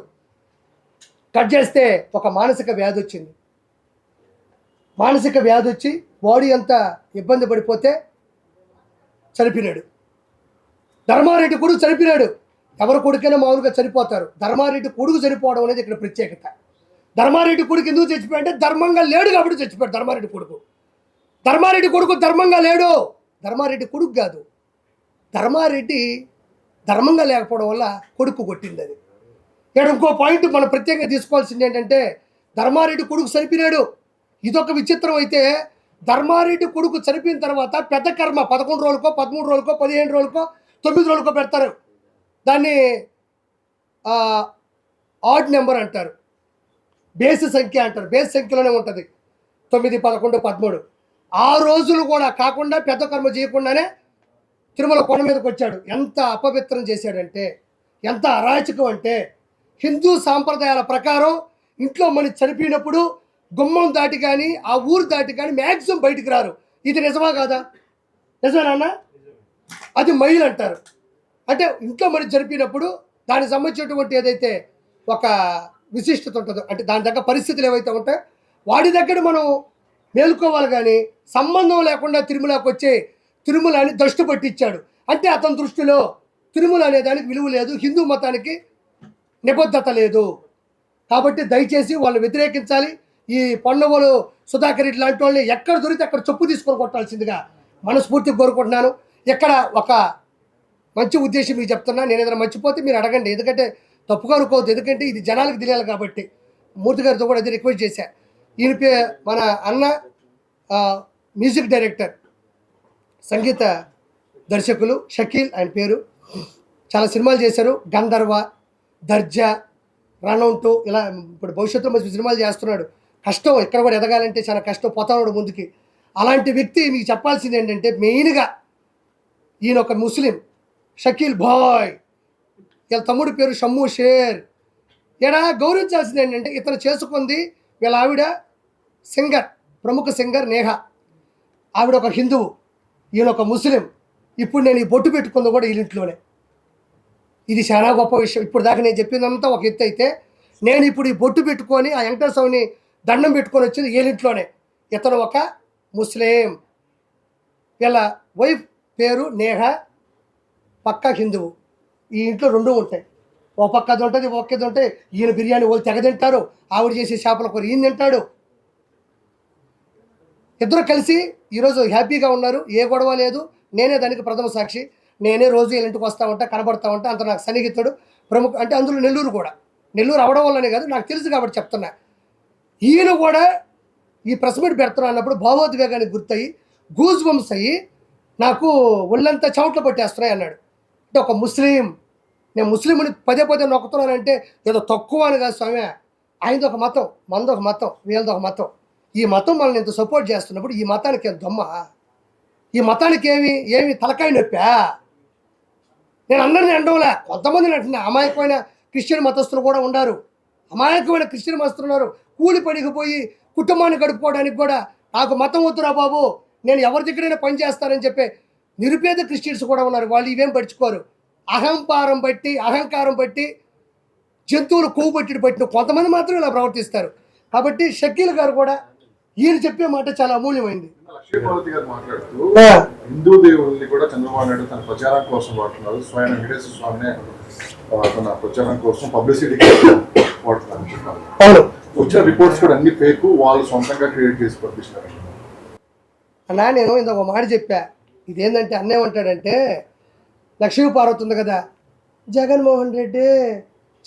S1: కట్ చేస్తే ఒక మానసిక వ్యాధి వచ్చింది. మానసిక వ్యాధి వచ్చి బాడీ అంతా ఇబ్బంది పడిపోతే చనిపోయినాడు. ధర్మారెడ్డి కొడుకు చనిపోయినాడు. ఎవరి కొడుకైనా మామూలుగా చనిపోతారు, ధర్మారెడ్డి కొడుకు చనిపోవడం అనేది ఇక్కడ ప్రత్యేకత. ధర్మారెడ్డి కొడుకు ఎందుకు చచ్చిపోయాడంటే ధర్మంగా లేడు కాబట్టి చచ్చిపోయాడు. ధర్మారెడ్డి కొడుకు ధర్మంగా లేడు. ధర్మారెడ్డి కొడుకు కాదు, ధర్మారెడ్డి ధర్మంగా లేకపోవడం వల్ల కొడుకు కొట్టింది. అది ఇక్కడ ఇంకో పాయింట్ మనం ప్రత్యేకంగా తీసుకోవాల్సింది ఏంటంటే ధర్మారెడ్డి కొడుకు చనిపోయినాడు. ఇదొక విచిత్రం. అయితే ధర్మారెడ్డి కొడుకు చనిపోయిన తర్వాత పెద్ద కర్మ 11 రోజులకో 13 రోజులకో 15 రోజులకో 9 రోజులకో పెడతారు. దాన్ని ఆడ్ నెంబర్ అంటారు, బేస్ సంఖ్య అంటారు. బేస్ సంఖ్యలోనే ఉంటుంది 9, 11, 13. ఆ రోజులు కూడా కాకుండా పెద్ద కర్మ చేయకుండానే తిరుమల కొండ మీదకి వచ్చాడు. ఎంత అపవిత్రం చేశాడంటే, ఎంత అరాచకం అంటే, హిందూ సాంప్రదాయాల ప్రకారం ఇంట్లో మనిషి చనిపోయినప్పుడు గుమ్మం దాటి కానీ ఆ ఊరు దాటి కానీ మ్యాక్సిమం బయటికి రారు. ఇది నిజమా కాదా? నిజమేనా? అది మైలు అంటారు. అంటే ఇంట్లో మనిషి చనిపోయినప్పుడు దానికి సంబంధించినటువంటి ఏదైతే ఒక విశిష్టత ఉంటుందో, అంటే దాని దగ్గర పరిస్థితులు ఏవైతే ఉంటాయో వాడి దగ్గర మనం మేలుకోవాలి. కానీ సంబంధం లేకుండా తిరుమలకి వచ్చి తిరుమలని దృష్టి పట్టించాడు అంటే అతని దృష్టిలో తిరుమల అనే దానికి విలువ లేదు, హిందూ మతానికి నిబద్ధత లేదు. కాబట్టి దయచేసి వాళ్ళని వ్యతిరేకించాలి. ఈ పొన్నవోలు సుధాకర్ రెడ్డి లాంటి వాళ్ళని ఎక్కడ దొరికితే అక్కడ చెప్పు తీసుకొని కొట్టాల్సిందిగా మనస్ఫూర్తిగా కోరుకుంటున్నాను. ఇక్కడ ఒక మంచి ఉద్దేశం మీకు చెప్తున్నా. నేను ఏదైనా మర్చిపోతే మీరు అడగండి, ఎందుకంటే తప్పుగా అనుకోవద్దు, ఎందుకంటే ఇది జనాలకు తెలియాలి కాబట్టి. మూర్తి గారితో కూడా అది రిక్వెస్ట్ చేశా. ఈయన మన అన్న మ్యూజిక్ డైరెక్టర్, సంగీత దర్శకులు షకీల్ ఆయన పేరు. చాలా సినిమాలు చేశారు, గంధర్వ, దర్జా, రనౌంటు, ఇలా ఇప్పుడు భవిష్యత్తులో మంచి సినిమాలు చేస్తున్నాడు. కష్టం, ఇక్కడ కూడా ఎదగాలంటే చాలా కష్టం, పోతాడు ముందుకి. అలాంటి వ్యక్తి మీకు చెప్పాల్సింది ఏంటంటే మెయిన్గా ఈయన ఒక ముస్లిం, షకీల్ బాయ్, వీళ్ళ తమ్ముడి పేరు షమ్ము షేర్. ఇక్కడ గౌరవించాల్సింది ఏంటంటే ఇతను చేసుకుంది వీళ్ళ ఆవిడ సింగర్, ప్రముఖ సింగర్ నేహ. ఆవిడ ఒక హిందువు, ఈయన ఒక ముస్లిం. ఇప్పుడు నేను ఈ బొట్టు పెట్టుకుంది కూడా వీళ్ళింట్లోనే. ఇది చాలా గొప్ప విషయం. ఇప్పుడు దాకా నేను చెప్పిందంతా ఒక ఎత్తు అయితే, నేను ఇప్పుడు ఈ బొట్టు పెట్టుకొని ఆ వెంకటేశ్వర స్వామిని దండం పెట్టుకొని వచ్చింది వీళ్ళింట్లోనే. ఇతను ఒక ముస్లిం, వీళ్ళ వైఫ్ పేరు నేహ, పక్కా హిందువు. ఈ ఇంట్లో 2 ఉంటాయి. ఓ పక్క అది ఉంటుంది ఒక్క ఇది ఉంటే ఈయన బిర్యానీ వాళ్ళు తెగ తింటారు, ఆవిడ చేసే చేపల కూర ఈయన తింటాడు. ఇద్దరు కలిసి ఈరోజు హ్యాపీగా ఉన్నారు, ఏ గొడవ లేదు. నేనే దానికి ప్రథమ సాక్షి. నేనే రోజు వీళ్ళ ఇంటికి వస్తూ ఉంటా, కనబడతా ఉంటా. అంత నాకు సన్నిహితుడు, ప్రముఖ. అంటే అందులో నెల్లూరు కూడా, నెల్లూరు అవడం వల్లనే కాదు, నాకు తెలుసు కాబట్టి చెప్తున్నా. ఈయన కూడా ఈ ప్రెస్ మీట్ పెడుతున్నా అన్నప్పుడు భావోద్వేగానికి గుర్తయి గూజ్ బంప్స్ అయ్యి నాకు ఒళ్ళంతా చెమటలు పట్టేస్తున్నాయి అన్నాడు. అంటే ఒక ముస్లిం, నేను ముస్లింని పదే పదే నొక్కుతున్నానంటే ఏదో తక్కువ అని కాదు స్వామి. ఆయనది ఒక మతం, మనది ఒక మతం, వీళ్ళది ఒక మతం. ఈ మతం మనల్ని ఇంత సపోర్ట్ చేస్తున్నప్పుడు ఈ మతానికి ఏం దొమ్మ? ఈ మతానికి ఏమి తలకాయ నొప్పా? నేను అందరినీ అండవులే, కొంతమందిని అంటున్నా. అమాయకమైన క్రిస్టియన్ మతస్థులు కూడా ఉన్నారు, అమాయకమైన క్రిస్టియన్ మతస్థులు ఉన్నారు. కూలి పనికి పోయి కుటుంబాన్ని గడుపుకోవడానికి కూడా నాకు మతం వద్దురా బాబు, నేను ఎవరి దగ్గరైనా పని చేస్తానని చెప్పే నిరుపేద క్రిస్టియన్స్ కూడా ఉన్నారు. వాళ్ళు ఇవేం పడుచుకోరు. అహంకారం బట్టి జంతువులు కొవ్వు పట్టిన కొంతమంది మాత్రం ఇలా ప్రవర్తిస్తారు. కాబట్టి షకీల్ గారు కూడా ఈయన చెప్పే మాట చాలా అమూల్యమైంది.
S2: లక్ష్మీపార్వతి గారు మాట్లాడుతూ హిందూ దేవుల్ని కూడా చంద్రబాబు నాయుడు తన ప్రచారం కోసం వాడుతున్నారు, స్వయం వెంకటేశ్వర స్వామినే తన ప్రచారం కోసం పబ్లిసిటీ వాడుతున్నారు చెప్పారు.
S1: అవును,
S2: వచ్చిన రిపోర్ట్స్ కూడా అన్ని ఫేక్, వాళ్ళు సొంతంగా క్రియేట్ చేసి పంపిస్తున్నారు
S1: అన్నా. నేను ఇంకొక మాట చెప్పా, ఇదేంటంటే అన్నేమంటాడంటే, లక్ష్మీపార్వతి ఉంది కదా, జగన్మోహన్ రెడ్డి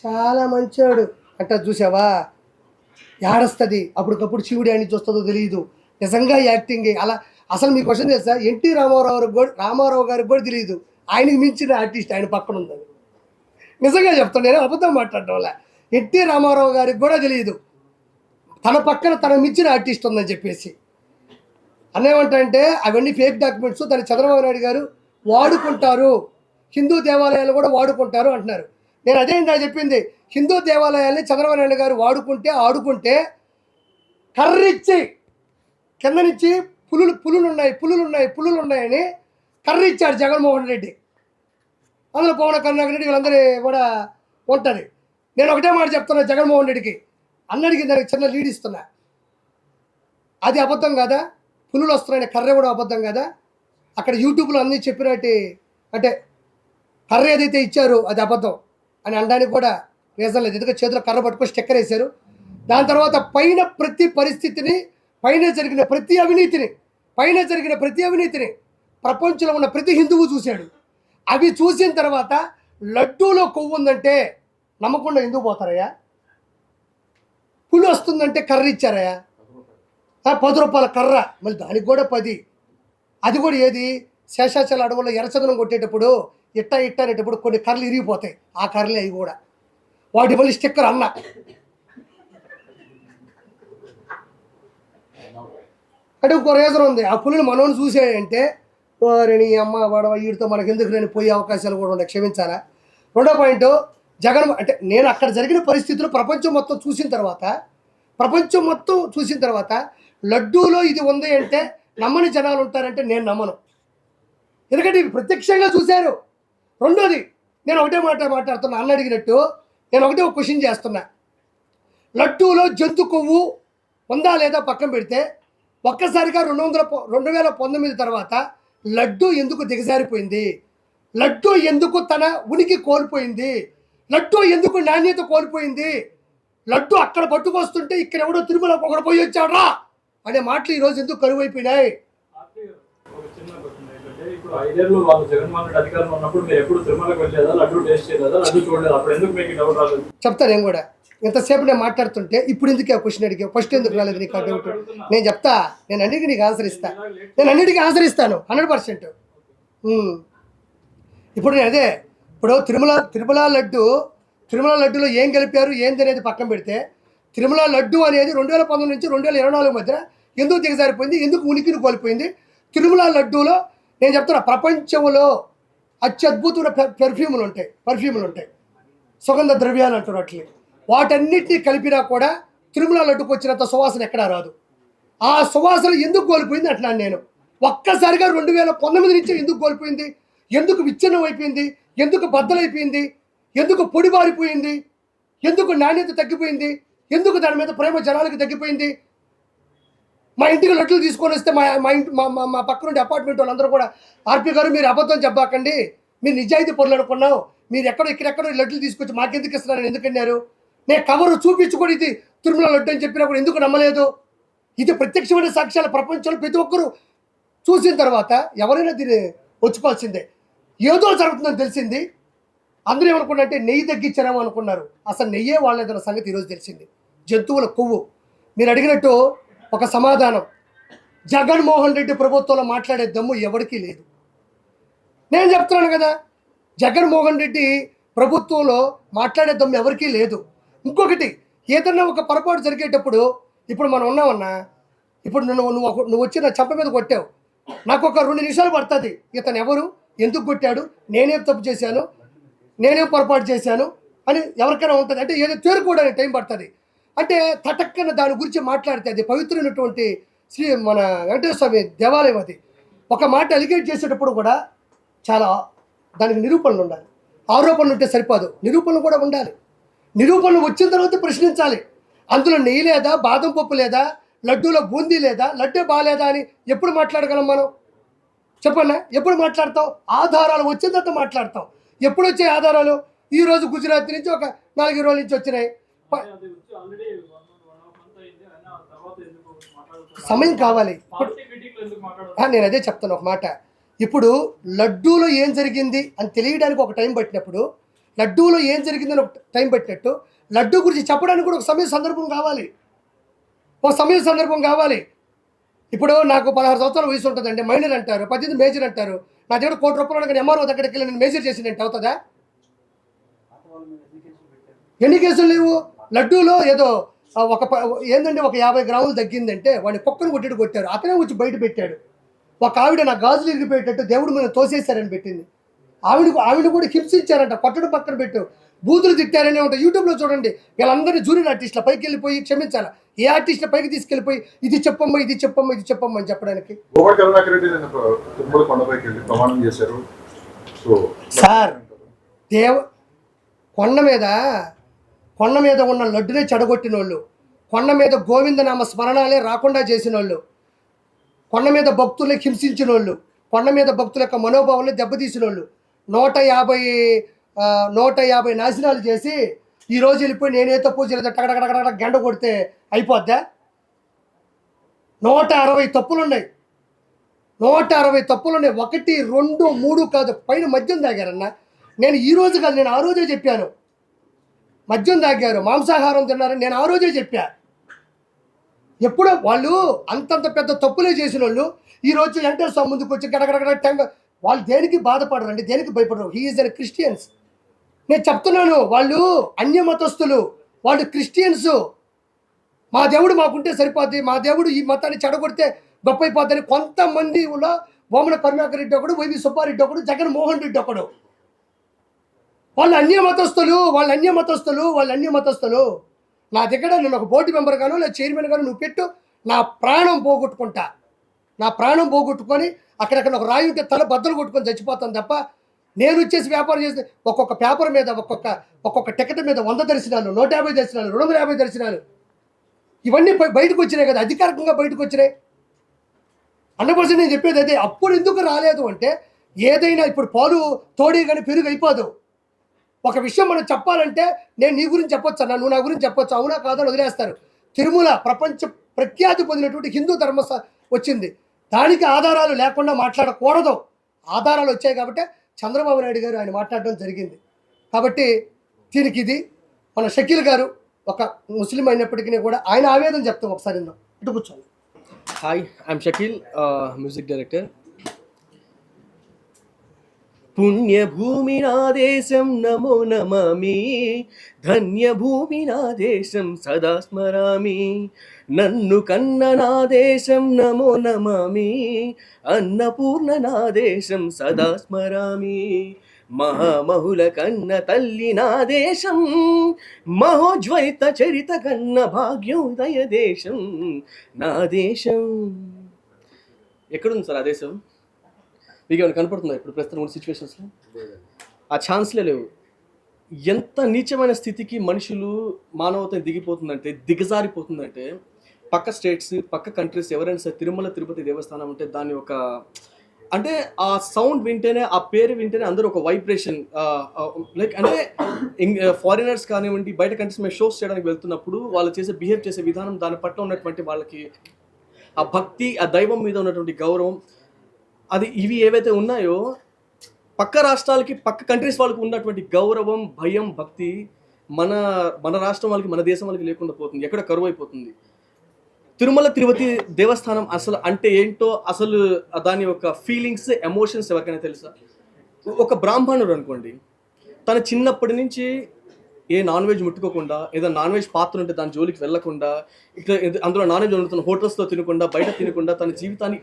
S1: చాలా మంచోడు అంట, చూసావా ఏడస్తుంది. అప్పటికప్పుడు శివుడు అని చూస్తుందో తెలియదు, నిజంగా యాక్టింగ్ అలా. అసలు మీ క్వశ్చన్ తెలుసా, ఎన్టీ రామారావు గారికి కూడా తెలియదు ఆయనకి మించిన ఆర్టిస్ట్ ఆయన పక్కన ఉందని. నిజంగా చెప్తాను, నేను అబద్ధం మాట్లాడడం వల్ల. ఎన్టీ రామారావు గారికి కూడా తెలియదు తన పక్కన తన మించిన ఆర్టిస్ట్ ఉందని చెప్పేసి. అన్నేమంటే అవన్నీ ఫేక్ డాక్యుమెంట్స్, దాన్ని చంద్రబాబు నాయుడు గారు వాడుకుంటారు, హిందూ దేవాలయాలు కూడా వాడుకుంటారు అంటున్నారు. నేను అదే ఇంకా చెప్పింది, హిందూ దేవాలయాల్ని చంద్రబాబు నాయుడు గారు ఆడుకుంటే కర్రిచ్చి కింద నుంచి పులులు ఉన్నాయని కర్రిచ్చాడు జగన్మోహన్ రెడ్డి. అందులో పవన్ కళ్యాణ్ రెడ్డి వీళ్ళందరూ కూడా ఉంటుంది. నేను ఒకటే మాట చెప్తున్నా జగన్మోహన్ రెడ్డికి, అన్నడికి దానికి చిన్న లీడ్ ఇస్తున్నా. అది అబద్ధం కాదా? పులులు వస్తున్నాయని కర్ర కూడా అబద్ధం కదా? అక్కడ యూట్యూబ్లో అన్నీ చెప్పినట్టు, అంటే కర్ర ఏదైతే ఇచ్చారో అది అబద్ధం అని అనడానికి కూడా రీజన్ లేదు. ఎందుకంటే చేతిలో కర్ర పట్టుకొని స్టిక్కర్ వేశారు. దాని తర్వాత పైన ప్రతి పరిస్థితిని, పైన జరిగిన ప్రతి అవినీతిని ప్రపంచంలో ఉన్న ప్రతి హిందువు చూశాడు. అవి చూసిన తర్వాత లడ్డూలో కొవ్వు ఉందంటే నమ్మకుండా ఎందుకు పోతారయ్యా? పులి వస్తుందంటే కర్ర ఇచ్చారయ్యా, 10 రూపాయల కర్ర, మళ్ళీ దానికి కూడా 10. అది కూడా ఏది, శేషాచల అడవుల్లో ఎర్రచందనం కొట్టేటప్పుడు ఇట్ట అనేటప్పుడు కొన్ని కర్రలు ఇరిగిపోతాయి, ఆ కర్రలే అవి కూడా. వాటి మళ్ళీ స్టిక్కర్ అన్న. అంటే ఇంకో రీజన్ ఉంది, ఆ పులిని మనోని చూసాడంటే నీ అమ్మ వాడవ వీడితో మనకి ఎందుకు నేను పోయే అవకాశాలు కూడా ఉన్నాయి, క్షమించాలా. రెండో పాయింట్, జగన్ అంటే నేను అక్కడ జరిగిన పరిస్థితులు ప్రపంచం మొత్తం చూసిన తర్వాత లడ్డూలో ఇది ఉంది అంటే నమ్మని జనాలు ఉంటారంటే నేను నమ్మను. ఎందుకంటే ఇవి ప్రత్యక్షంగా చూశారు. రెండోది, నేను ఒకటే మాట్లాడుతున్నా, అన్న అడిగినట్టు నేను ఒకటే ఒక క్వశ్చన్ చేస్తున్నా. లడ్డూలో జంతు కొవ్వు ఉందా లేదా పక్కన పెడితే, ఒక్కసారిగా 2019 తర్వాత లడ్డూ ఎందుకు దిగజారిపోయింది? లడ్డూ ఎందుకు తన ఉనికి కోల్పోయింది? లడ్డూ ఎందుకు నాణ్యత కోల్పోయింది? లడ్డు అక్కడ పట్టుకొస్తుంటే ఇక్కడ ఎవడో తిరుమల ఒకడు పోయి వచ్చాడ్రా అనే మాటలు ఈరోజు ఎందుకు కరువైపోయినాయి?
S3: ఇప్పుడు 5 ఏళ్ళు వాళ్ళు జగన్మోహన్ రెడ్డి అధికారంలో ఉన్నప్పుడు మీరు ఎప్పుడు తిరుమలకు వెళ్ళలేదా, లడ్డు టేస్ట్ చేయలేదా, లడ్డు చూడలేదు, అప్పుడు ఎందుకు మీకు డౌట్ రాలేదు?
S1: చెప్తాను నేను కూడా. ఇంతసేపు నేను మాట్లాడుతుంటే ఇప్పుడు ఎందుకు ఆ క్వశ్చన్ అడిగావు, ఫస్ట్ ఎందుకు రాలేదు నీకు ఆ డౌట్? నేను చెప్తా, నేను అన్నిటికీ నీకు ఆన్సర్ ఇస్తాను 100%. ఇప్పుడు నేను అదే, ఇప్పుడు తిరుమల లడ్డులో ఏం కలిపారు ఏంది అనేది పక్కన పెడితే, తిరుమల లడ్డు అనేది 2019 నుంచి 2024 మధ్య ఎందుకు దిగజారిపోయింది, ఎందుకు ఉనికిని కోల్పోయింది? తిరుమల లడ్డూలో నేను చెప్తున్నా, ప్రపంచంలో అత్యద్భుతమైన పర్ఫ్యూములు ఉంటాయి, సుగంధ ద్రవ్యాలు అంటారు అట్లే. వాటన్నిటినీ కలిపినా కూడా తిరుమల లడ్డుకు వచ్చినంత సువాసన ఎక్కడా రాదు. ఆ సువాసన ఎందుకు కోల్పోయింది అంటున్నాను నేను. ఒక్కసారిగా 2019 నుంచి ఎందుకు కోల్పోయింది? ఎందుకు విచ్ఛిన్నం అయిపోయింది? ఎందుకు బద్దలైపోయింది? ఎందుకు పొడిబారిపోయింది? ఎందుకు నాణ్యత తగ్గిపోయింది? ఎందుకు దాని మీద ప్రేమ జనాలకు తగ్గిపోయింది? మా ఇంటికి లడ్డులు తీసుకొని వస్తే మా పక్క నుండి అపార్ట్మెంట్ వాళ్ళందరూ కూడా, ఆర్పి గారు మీరు అబద్ధం చెప్పాకండి, మీరు నిజాయితీ పొరలు అనుకున్నావు, మీరు ఇక్కడెక్కడో లడ్డులు తీసుకొచ్చి మాకెందుకు ఇస్తున్నారని ఎందుకు అన్నారు? నేను కవరు చూపించుకొని ఇది తిరుమల లడ్డు అని చెప్పినప్పుడు ఎందుకు నమ్మలేదు? ఇది ప్రత్యక్షమైన సాక్ష్యాలు ప్రపంచంలో ప్రతి ఒక్కరూ చూసిన తర్వాత ఎవరైనా దీన్ని వచ్చుకోవాల్సిందే. ఏదో జరుగుతుందని తెలిసింది. అందరూ ఏమనుకున్నారంటే నెయ్యి తగ్గించారేమో అనుకున్నారు. అసలు నెయ్యే వాళ్ళేదన్న సంగతి ఈరోజు తెలిసింది. జంతువుల కొవ్వు. మీరు అడిగినట్టు ఒక సమాధానం, జగన్మోహన్ రెడ్డి ప్రభుత్వంలో మాట్లాడే దమ్ము ఎవరికీ లేదు. నేను చెప్తున్నాను కదా, జగన్మోహన్ రెడ్డి ప్రభుత్వంలో మాట్లాడే దమ్ము ఎవరికీ లేదు. ఇంకొకటి, ఏదన్నా ఒక పొరపాటు జరిగేటప్పుడు, ఇప్పుడు మనం ఉన్నామన్నా, ఇప్పుడు నువ్వు వచ్చి నా చెంప మీద కొట్టావు, నాకు ఒక 2 నిమిషాలు పడుతుంది ఇతను ఎవరు, ఎందుకు కొట్టాడు, నేనేం తప్పు చేశాను, నేనేం పొరపాటు చేశాను అని ఎవరికైనా ఉంటుంది. అంటే ఏదో తేరుకోవడానికి టైం పడుతుంది. అంటే తటక్కన దాని గురించి మాట్లాడితే అది పవిత్రమైనటువంటి మన వెంకటేశ్వర స్వామి దేవాలయం. అది ఒక మాట అలిగేట్ చేసేటప్పుడు కూడా చాలా దానికి నిరూపణలు ఉండాలి. ఆరోపణలు ఉంటే సరిపోదు, నిరూపణలు కూడా ఉండాలి. నిరూపణలు వచ్చిన తర్వాత ప్రశ్నించాలి. అందులో నెయ్యి లేదా, బాదం పప్పు లేదా, లడ్డూలో బూందీ లేదా, లడ్డే బాగాలేదా అని ఎప్పుడు మాట్లాడగలం మనం? చెప్పన్నా, ఎప్పుడు మాట్లాడతాం? ఆధారాలు వచ్చిన తర్వాత మాట్లాడతాం. ఎప్పుడు వచ్చాయి ఆధారాలు? ఈరోజు గుజరాత్ నుంచి ఒక 4 రోజుల నుంచి వచ్చినాయి. సమయం కావాలి. నేను అదే చెప్తాను ఒక మాట. ఇప్పుడు లడ్డూలో ఏం జరిగింది అని తెలియడానికి ఒక టైం పట్టినప్పుడు, లడ్డూలో ఏం జరిగిందని ఒక టైం పట్టినట్టు లడ్డూ గురించి చెప్పడానికి కూడా ఒక సమయ సందర్భం కావాలి. ఒక సమయ సందర్భం కావాలి. ఇప్పుడు నాకు 16 సంవత్సరాల వయసు ఉంటుందండి, మైనర్ అంటారు, 18 మేజర్ అంటారు. నా దగ్గర ₹1,00,00,000 ఎంఆర్ఓ దగ్గరికి వెళ్ళి నేను మేజర్ చేసినట్టు అవుతుందా? ఎన్ని కేసులు లేవు? లడ్డూలో ఏదో ఏంటంటే ఒక 50 గ్రాములు తగ్గిందంటే వాడిని కుక్కను కొట్టారు. అతనే వచ్చి బయట పెట్టాడు. ఒక ఆవిడ నా గాజులు ఇరిగిపోయేటట్టు దేవుడు మీద తోసేశారని పెట్టింది. ఆవిడ కూడా హింసించారంట, కొట్టడం పక్కన పెట్టు, బూతులు తిట్టారనే ఉంటాయి. యూట్యూబ్లో చూడండి. వీళ్ళందరినీ జూనియర్ ఆర్టిస్టుల పైకి వెళ్ళిపోయి క్షమించాలి, ఏ ఆర్టిస్టుల పైకి తీసుకెళ్ళిపోయి ఇది చెప్పమ్మా ఇది చెప్పమ్మా ఇది చెప్పమ్మా అని చెప్పడానికి. సార్ కొండ మీద ఉన్న లడ్డునే చెడగొట్టిన వాళ్ళు, కొండ మీద గోవిందనామ స్మరణాలే రాకుండా చేసిన వాళ్ళు, కొండ మీద భక్తుల్ని హింసించిన వాళ్ళు, కొండ మీద భక్తుల యొక్క మనోభావాన్ని దెబ్బతీసిన వాళ్ళు, 150 నాశనాలు చేసి ఈరోజు వెళ్ళిపోయి నేనే తప్పు చేయలేదు టకటకటకట గంట కొడితే అయిపోద్దా? 160 తప్పులు ఉన్నాయి. 160 తప్పులు ఉన్నాయి. 1, 2, 3 కాదు, పైన మద్యం తాగారన్న. నేను ఈ రోజు కాదు, నేను ఆ రోజే చెప్పాను. మద్యం తాగారు, మాంసాహారం తిన్నారని నేను ఆ రోజే చెప్పా. ఎప్పుడో వాళ్ళు అంతంత పెద్ద తప్పులే చేసిన వాళ్ళు ఈరోజు వెంకటేశ్వర స్వామి ముందుకు వచ్చి గడగడగడ టంగ. వాళ్ళు దేనికి బాధపడరండి, దేనికి భయపడరు. He's an Christians. నేను చెప్తున్నాను, వాళ్ళు అన్యమతస్తులు, వాళ్ళు క్రిస్టియన్స్. మా దేవుడు మాకుంటే సరిపోద్ది, మా దేవుడు ఈ మతాన్ని చెడగొడితే గొప్ప అయిపోద్దని కొంతమంది బొమ్మన కరుణాకర్ రెడ్డి ఒకడు, వైవి సుబ్బారెడ్డి ఒకడు, జగన్మోహన్ రెడ్డి ఒకడు. వాళ్ళు అన్యమతస్తులు. నా దగ్గర నేను ఒక బోర్డు మెంబర్ గాను లేదా చైర్మన్ గాను నువ్వు పెట్టు, నా ప్రాణం పోగొట్టుకొని అక్కడక్కడ ఒక రాయి ఉంటే తల బద్దలు కొట్టుకొని చచ్చిపోతాను తప్ప నేను వచ్చేసి వ్యాపారం చేస్తే ఒక్కొక్క పేపర్ మీద ఒక్కొక్క టికెట్ మీద 100 దర్శనాలు, 150 దర్శనాలు, 250 దర్శనాలు ఇవన్నీ బయటకు వచ్చినాయి కదా, అధికారికంగా బయటకు వచ్చినాయి. 100% నేను చెప్పేది అదే. అప్పుడు ఎందుకు రాలేదు అంటే, ఏదైనా ఇప్పుడు పాలు తోడి కానీ పెరుగు అయిపోదు. ఒక విషయం మనం చెప్పాలంటే నేను నీ గురించి చెప్పొచ్చు అన్న, నువ్వు నా గురించి చెప్పొచ్చు, అవునా కాదని వదిలేస్తారు. తిరుమల ప్రపంచ ప్రఖ్యాతి పొందినటువంటి హిందూ ధర్మ వచ్చింది. దానికి ఆధారాలు లేకుండా మాట్లాడకూడదు. ఆధారాలు వచ్చాయి కాబట్టి చంద్రబాబు నాయుడు గారు ఆయన మాట్లాడడం జరిగింది. కాబట్టి దీనికి ఇది మన షకీల్ గారు ఒక ముస్లిం అయినప్పటికీ కూడా ఆయన ఆవేదన చెప్తాం. ఒకసారి ఇటు కూర్చోండి.
S4: Hi, I'm Shakeel, music director. పుణ్యభూమి నా దేశం నమో నమామి, ధన్యభూమి నా దేశం సదా స్మరామి, నన్ను కన్న నా దేశం నమో నమామి, అన్నపూర్ణ నా దేశం సదా స్మరామి, మహామహుల కన్న తల్లి నా దేశం, మహోజ్వలిత చరిత కన్న భాగ్యోదయ దేశం నా దేశం. ఎక్కడుంది సార్ ఆ దేశం? మీకు ఏమైనా కనపడుతుందా ఇప్పుడు ప్రస్తుతం ఉన్న సిచ్యువేషన్స్లో? ఆ ఛాన్స్లే లేవు. ఎంత నీచమైన స్థితికి మనుషులు మానవత దిగజారిపోతుందంటే పక్క స్టేట్స్, పక్క కంట్రీస్ ఎవరైనా సరే తిరుమల తిరుపతి దేవస్థానం అంటే దాన్ని ఒక అంటే ఆ సౌండ్ వింటేనే, ఆ పేరు వింటేనే అందరూ ఒక వైబ్రేషన్, లైక్ అంటే ఫారినర్స్ కానివ్వండి, బయట కంట్రీస్ మేము షోస్ చేయడానికి వెళ్తున్నప్పుడు వాళ్ళు బిహేవ్ చేసే విధానం, దాని పట్ల ఉన్నటువంటి వాళ్ళకి ఆ భక్తి, ఆ దైవం మీద ఉన్నటువంటి గౌరవం, అది ఇవి ఏవైతే ఉన్నాయో పక్క రాష్ట్రాలకి, పక్క కంట్రీస్ వాళ్ళకి ఉన్నటువంటి గౌరవం, భయం, భక్తి మన మన రాష్ట్రం వాళ్ళకి, మన దేశం వాళ్ళకి లేకుండా పోతుంది, ఎక్కడ కరువు అయిపోతుంది. తిరుమల తిరుపతి దేవస్థానం అసలు అంటే ఏంటో, అసలు దాని యొక్క ఫీలింగ్స్, ఎమోషన్స్ ఎవరికైనా తెలుసా? ఒక బ్రాహ్మణుడు అనుకోండి, తన చిన్నప్పటి నుంచి ఏ నాన్ వెజ్ ముట్టుకోకుండా, ఏదైనా నాన్ వెజ్ పాత్ర ఉంటే దాని జోలికి వెళ్లకుండా, ఇట్లా అందులో నాన్ వెజ్ వండుతున్న హోటల్స్లో తినకుండా, బయట తినకుండా, తన జీవితాన్ని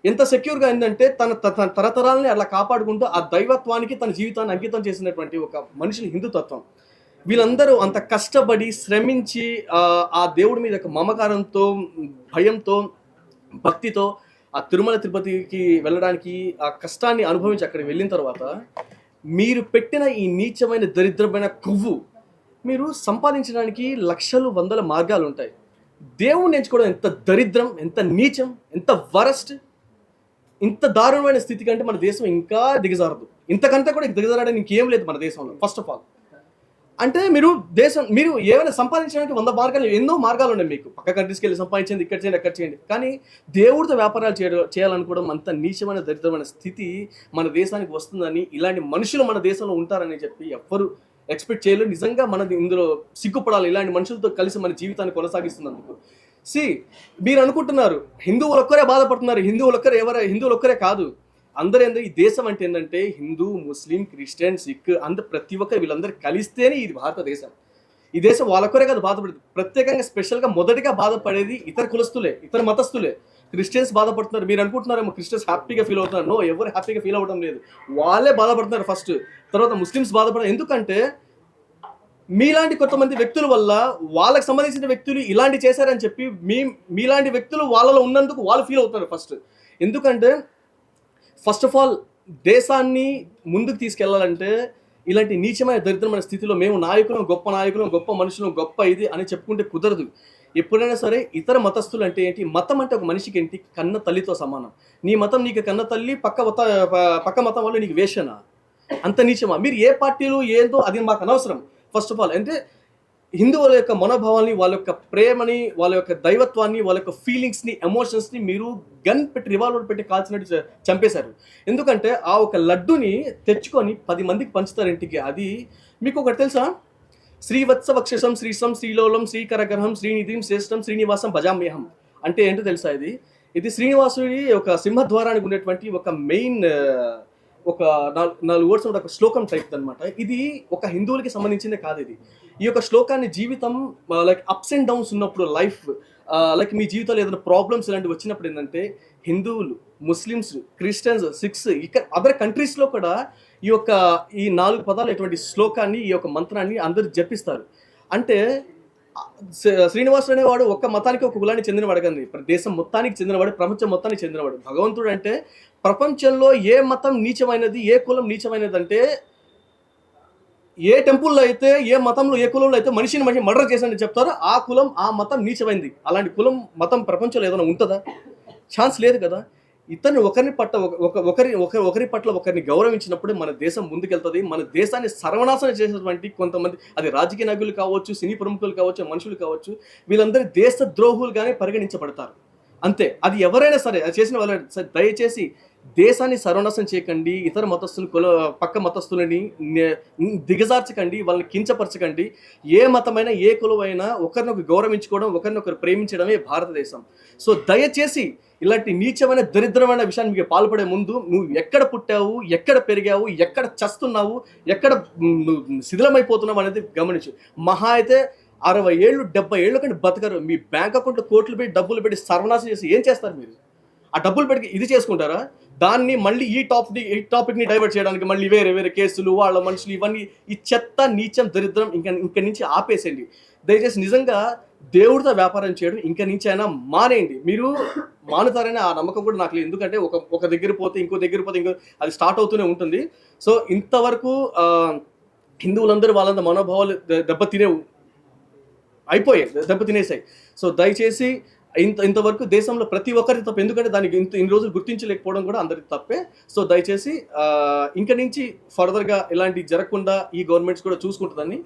S4: ఎంత సెక్యూర్గా ఏంటంటే తన తరతరాలని అలా కాపాడుకుంటూ ఆ దైవత్వానికి తన జీవితాన్ని అంకితం చేసినటువంటి ఒక మనిషిని హిందుతత్వం. వీళ్ళందరూ అంత కష్టపడి శ్రమించి ఆ దేవుడి మీద ఒక మమకారంతో, భయంతో, భక్తితో ఆ తిరుమల తిరుపతికి వెళ్ళడానికి ఆ కష్టాన్ని అనుభవించి అక్కడికి వెళ్ళిన తర్వాత మీరు పెట్టిన ఈ నీచమైన, దరిద్రమైన కొవ్వు మీరు సంపాదించడానికి లక్షలు, వందల మార్గాలు ఉంటాయి. దేవుణ్ణి ఎంచుకోవడం ఎంత దరిద్రం, ఎంత నీచం, ఎంత వరస్ట్. ఇంత దారుణమైన స్థితి కంటే మన దేశం ఇంకా దిగజారదు. ఇంతకంటే కూడా దిగజారడానికి ఇంకేం లేదు మన దేశంలో. ఫస్ట్ ఆఫ్ ఆల్ అంటే మీరు ఏమైనా సంపాదించడానికి 100 మార్గాలు, ఎన్నో మార్గాలు ఉన్నాయి మీకు. పక్క కంట్రీస్కి వెళ్ళి సంపాదించండి, ఇక్కడ చేయండి, అక్కడ చేయండి. కానీ దేవుడితో వ్యాపారాలు చేయాలనుకోవడం అంత నీచమైన, దరిద్రమైన స్థితి మన దేశానికి వస్తుందని, ఇలాంటి మనుషులు మన దేశంలో ఉంటారని చెప్పి ఎవ్వరు ఎక్స్పెక్ట్ చేయలేదు. నిజంగా మనది ఇందులో సిగ్గుపడాలి, ఇలాంటి మనుషులతో కలిసి మన జీవితాన్ని కొనసాగిస్తున్నందుకు. మీరు అనుకుంటున్నారు హిందువులు ఒక్కరే బాధపడుతున్నారు. హిందువులు ఒక్కరే కాదు, అందరూ ఈ దేశం అంటే ఏంటంటే హిందూ, ముస్లిం, క్రిస్టియన్, సిక్, అందరు ప్రతి ఒక్కరు వీళ్ళందరూ కలిస్తేనే ఇది భారతదేశం. ఈ దేశం వాళ్ళొక్కరే కాదు బాధపడేది. ప్రత్యేకంగా స్పెషల్గా మొదటిగా బాధపడేది ఇతర కులస్తులే, ఇతర మతస్థులే. క్రిస్టియన్స్ బాధపడుతున్నారు. మీరు అనుకుంటున్నారేమో క్రిస్టియన్స్ హ్యాపీగా ఫీల్ అవుతున్నారు. నో, ఎవరు హ్యాపీగా ఫీల్ అవ్వడం లేదు. వాళ్ళే బాధపడుతున్నారు ఫస్ట్. తర్వాత ముస్లిమ్స్ బాధపడతారు. ఎందుకంటే మీలాంటి కొంతమంది వ్యక్తుల వల్ల వాళ్ళకి సంబంధించిన వ్యక్తులు ఇలాంటి చేశారని చెప్పి మీలాంటి వ్యక్తులు వాళ్ళలో ఉన్నందుకు వాళ్ళు ఫీల్ అవుతారు ఫస్ట్. ఎందుకంటే ఫస్ట్ ఆఫ్ ఆల్ దేశాన్ని ముందుకు తీసుకెళ్లాలంటే ఇలాంటి నీచమైన, దరిద్రమైన స్థితిలో మేము నాయకులం, గొప్ప మనుషులు, గొప్ప ఇది అని చెప్పుకుంటే కుదరదు. ఎప్పుడైనా సరే ఇతర మతస్థులు అంటే ఏంటి? మతం అంటే ఒక మనిషికి ఏంటి? కన్న తల్లితో సమానం. నీ మతం నీకు కన్న తల్లి, పక్క మతం వాళ్ళు నీకు వేషనా? అంత నీచమా? మీరు ఏ పార్టీలు ఏందో అది మాకు అనవసరం. ఫస్ట్ ఆఫ్ ఆల్ అంటే హిందువుల యొక్క మనోభావాల్ని, వాళ్ళ యొక్క ప్రేమని, వాళ్ళ యొక్క దైవత్వాన్ని, వాళ్ళ యొక్క ఫీలింగ్స్ని, ఎమోషన్స్ని మీరు రివాల్వర్ పెట్టి కాల్చినట్టు చంపేశారు. ఎందుకంటే ఆ ఒక లడ్డుని తెచ్చుకొని 10 మందికి పంచుతారు ఇంటికి. అది మీకు ఒకటి తెలుసా? శ్రీవత్సవక్షసం శ్రీశ్రం శ్రీలోలం శ్రీకరగ్రహం శ్రీనిధిం శ్రేష్టం శ్రీనివాసం భజామ్యహం అంటే ఏంటో తెలుసా? ఇది శ్రీనివాసుడి ఒక సింహద్వారానికి ఉండేటువంటి ఒక మెయిన్, ఒక 4 వర్డ్స్ ఒక శ్లోకం టైప్ అనమాట. ఇది ఒక హిందువులకి సంబంధించిందే కాదు. ఈ యొక్క శ్లోకాన్ని జీవితం లైక్ అప్స్ అండ్ డౌన్స్ ఉన్నప్పుడు, లైఫ్ లైక్ మీ జీవితంలో ఏదైనా ప్రాబ్లమ్స్ ఇలాంటివి వచ్చినప్పుడు ఏంటంటే హిందువులు, ముస్లిమ్స్, క్రిస్టియన్స్, సిక్స్, ఇక్కడ అదర్ కంట్రీస్లో కూడా ఈ 4 పదాలు ఎటువంటి శ్లోకాన్ని, ఈ యొక్క మంత్రాన్ని అందరూ జపిస్తారు. అంటే శ్రీనివాసుడు అనేవాడు ఒక్క మతానికి, ఒక కులానికి చెందినవాడు కానీ దేశం మొత్తానికి చెందినవాడు, ప్రపంచం మొత్తానికి చెందినవాడు. భగవంతుడు అంటే ప్రపంచంలో ఏ మతం నీచమైనది, ఏ కులం నీచమైనది అంటే ఏ టెంపుల్లో అయితే, ఏ మతంలో, ఏ కులంలో అయితే మనిషిని మర్డర్ చేశానని చెప్తారో ఆ కులం, ఆ మతం నీచమైంది. అలాంటి కులం, మతం ప్రపంచంలో ఏదైనా ఉంటుందా? ఛాన్స్ లేదు కదా. ఇతన్ని ఒకరి పట్ల ఒకరిని గౌరవించినప్పుడు మన దేశం ముందుకెళ్తుంది. మన దేశాన్ని సర్వనాశనం చేసినటువంటి కొంతమంది, అది రాజకీయ నాయకులు కావచ్చు, సినీ ప్రముఖులు కావచ్చు, మనుషులు కావచ్చు, వీళ్ళందరూ దేశ ద్రోహులుగానే పరిగణించబడతారు. అంతే. అది ఎవరైనా సరే, అది చేసిన వాళ్ళు దయచేసి దేశాన్ని సర్వనాశనం చేయకండి. ఇతర మతస్థులు, పక్క మతస్థులని దిగజార్చకండి, వాళ్ళని కించపరచకండి. ఏ మతమైనా, ఏ కులమైనా ఒకరినొకరు గౌరవించుకోవడం, ఒకరినొకరు ప్రేమించడమే భారతదేశం. సో దయచేసి ఇలాంటి నీచమైన, దరిద్రమైన విషయాన్ని మీకు పాల్పడే ముందు నువ్వు ఎక్కడ పుట్టావు, ఎక్కడ పెరిగావు, ఎక్కడ చస్తున్నావు, ఎక్కడ శిథిలమైపోతున్నావు అనేది గమనించు. మహా అయితే 60 ఏళ్ళు, 70 ఏళ్ళు కంటే బతకరు. మీ బ్యాంక్ అకౌంట్లో కోట్లు పెట్టి, డబ్బులు పెట్టి సర్వనాశనం చేసి ఏం చేస్తారు మీరు? ఆ డబ్బులు పెట్టి ఇది చేసుకుంటారా? దాన్ని మళ్ళీ ఈ టాపిక్ని డైవర్ట్ చేయడానికి మళ్ళీ వేరే కేసులు, వాళ్ళ మనుషులు, ఇవన్నీ ఈ చెత్త, నీచం, దరిద్రం ఇంక నుంచి ఆపేసేయండి. దయచేసి నిజంగా దేవుడితో వ్యాపారం చేయడం ఇంక నుంచి అయినా మానేయండి. మీరు మానుతారని ఆ నమ్మకం కూడా నాకు లేదు. ఎందుకంటే ఒక దగ్గర పోతే ఇంకో అది స్టార్ట్ అవుతూనే ఉంటుంది. సో ఇంతవరకు హిందువులందరూ వాళ్ళంతా మనోభావాలు దెబ్బతినేసాయి. సో దయచేసి ఇంతవరకు దేశంలో ప్రతి ఒక్కరికి తప్ప, ఎందుకంటే దానికి ఇన్ని రోజులు గుర్తించలేకపోవడం కూడా అందరికి తప్పే. సో దయచేసి ఇంక నుంచి ఫర్దర్గా ఇలాంటి జరగకుండా ఈ గవర్నమెంట్స్ కూడా చూసుకుంటుందని.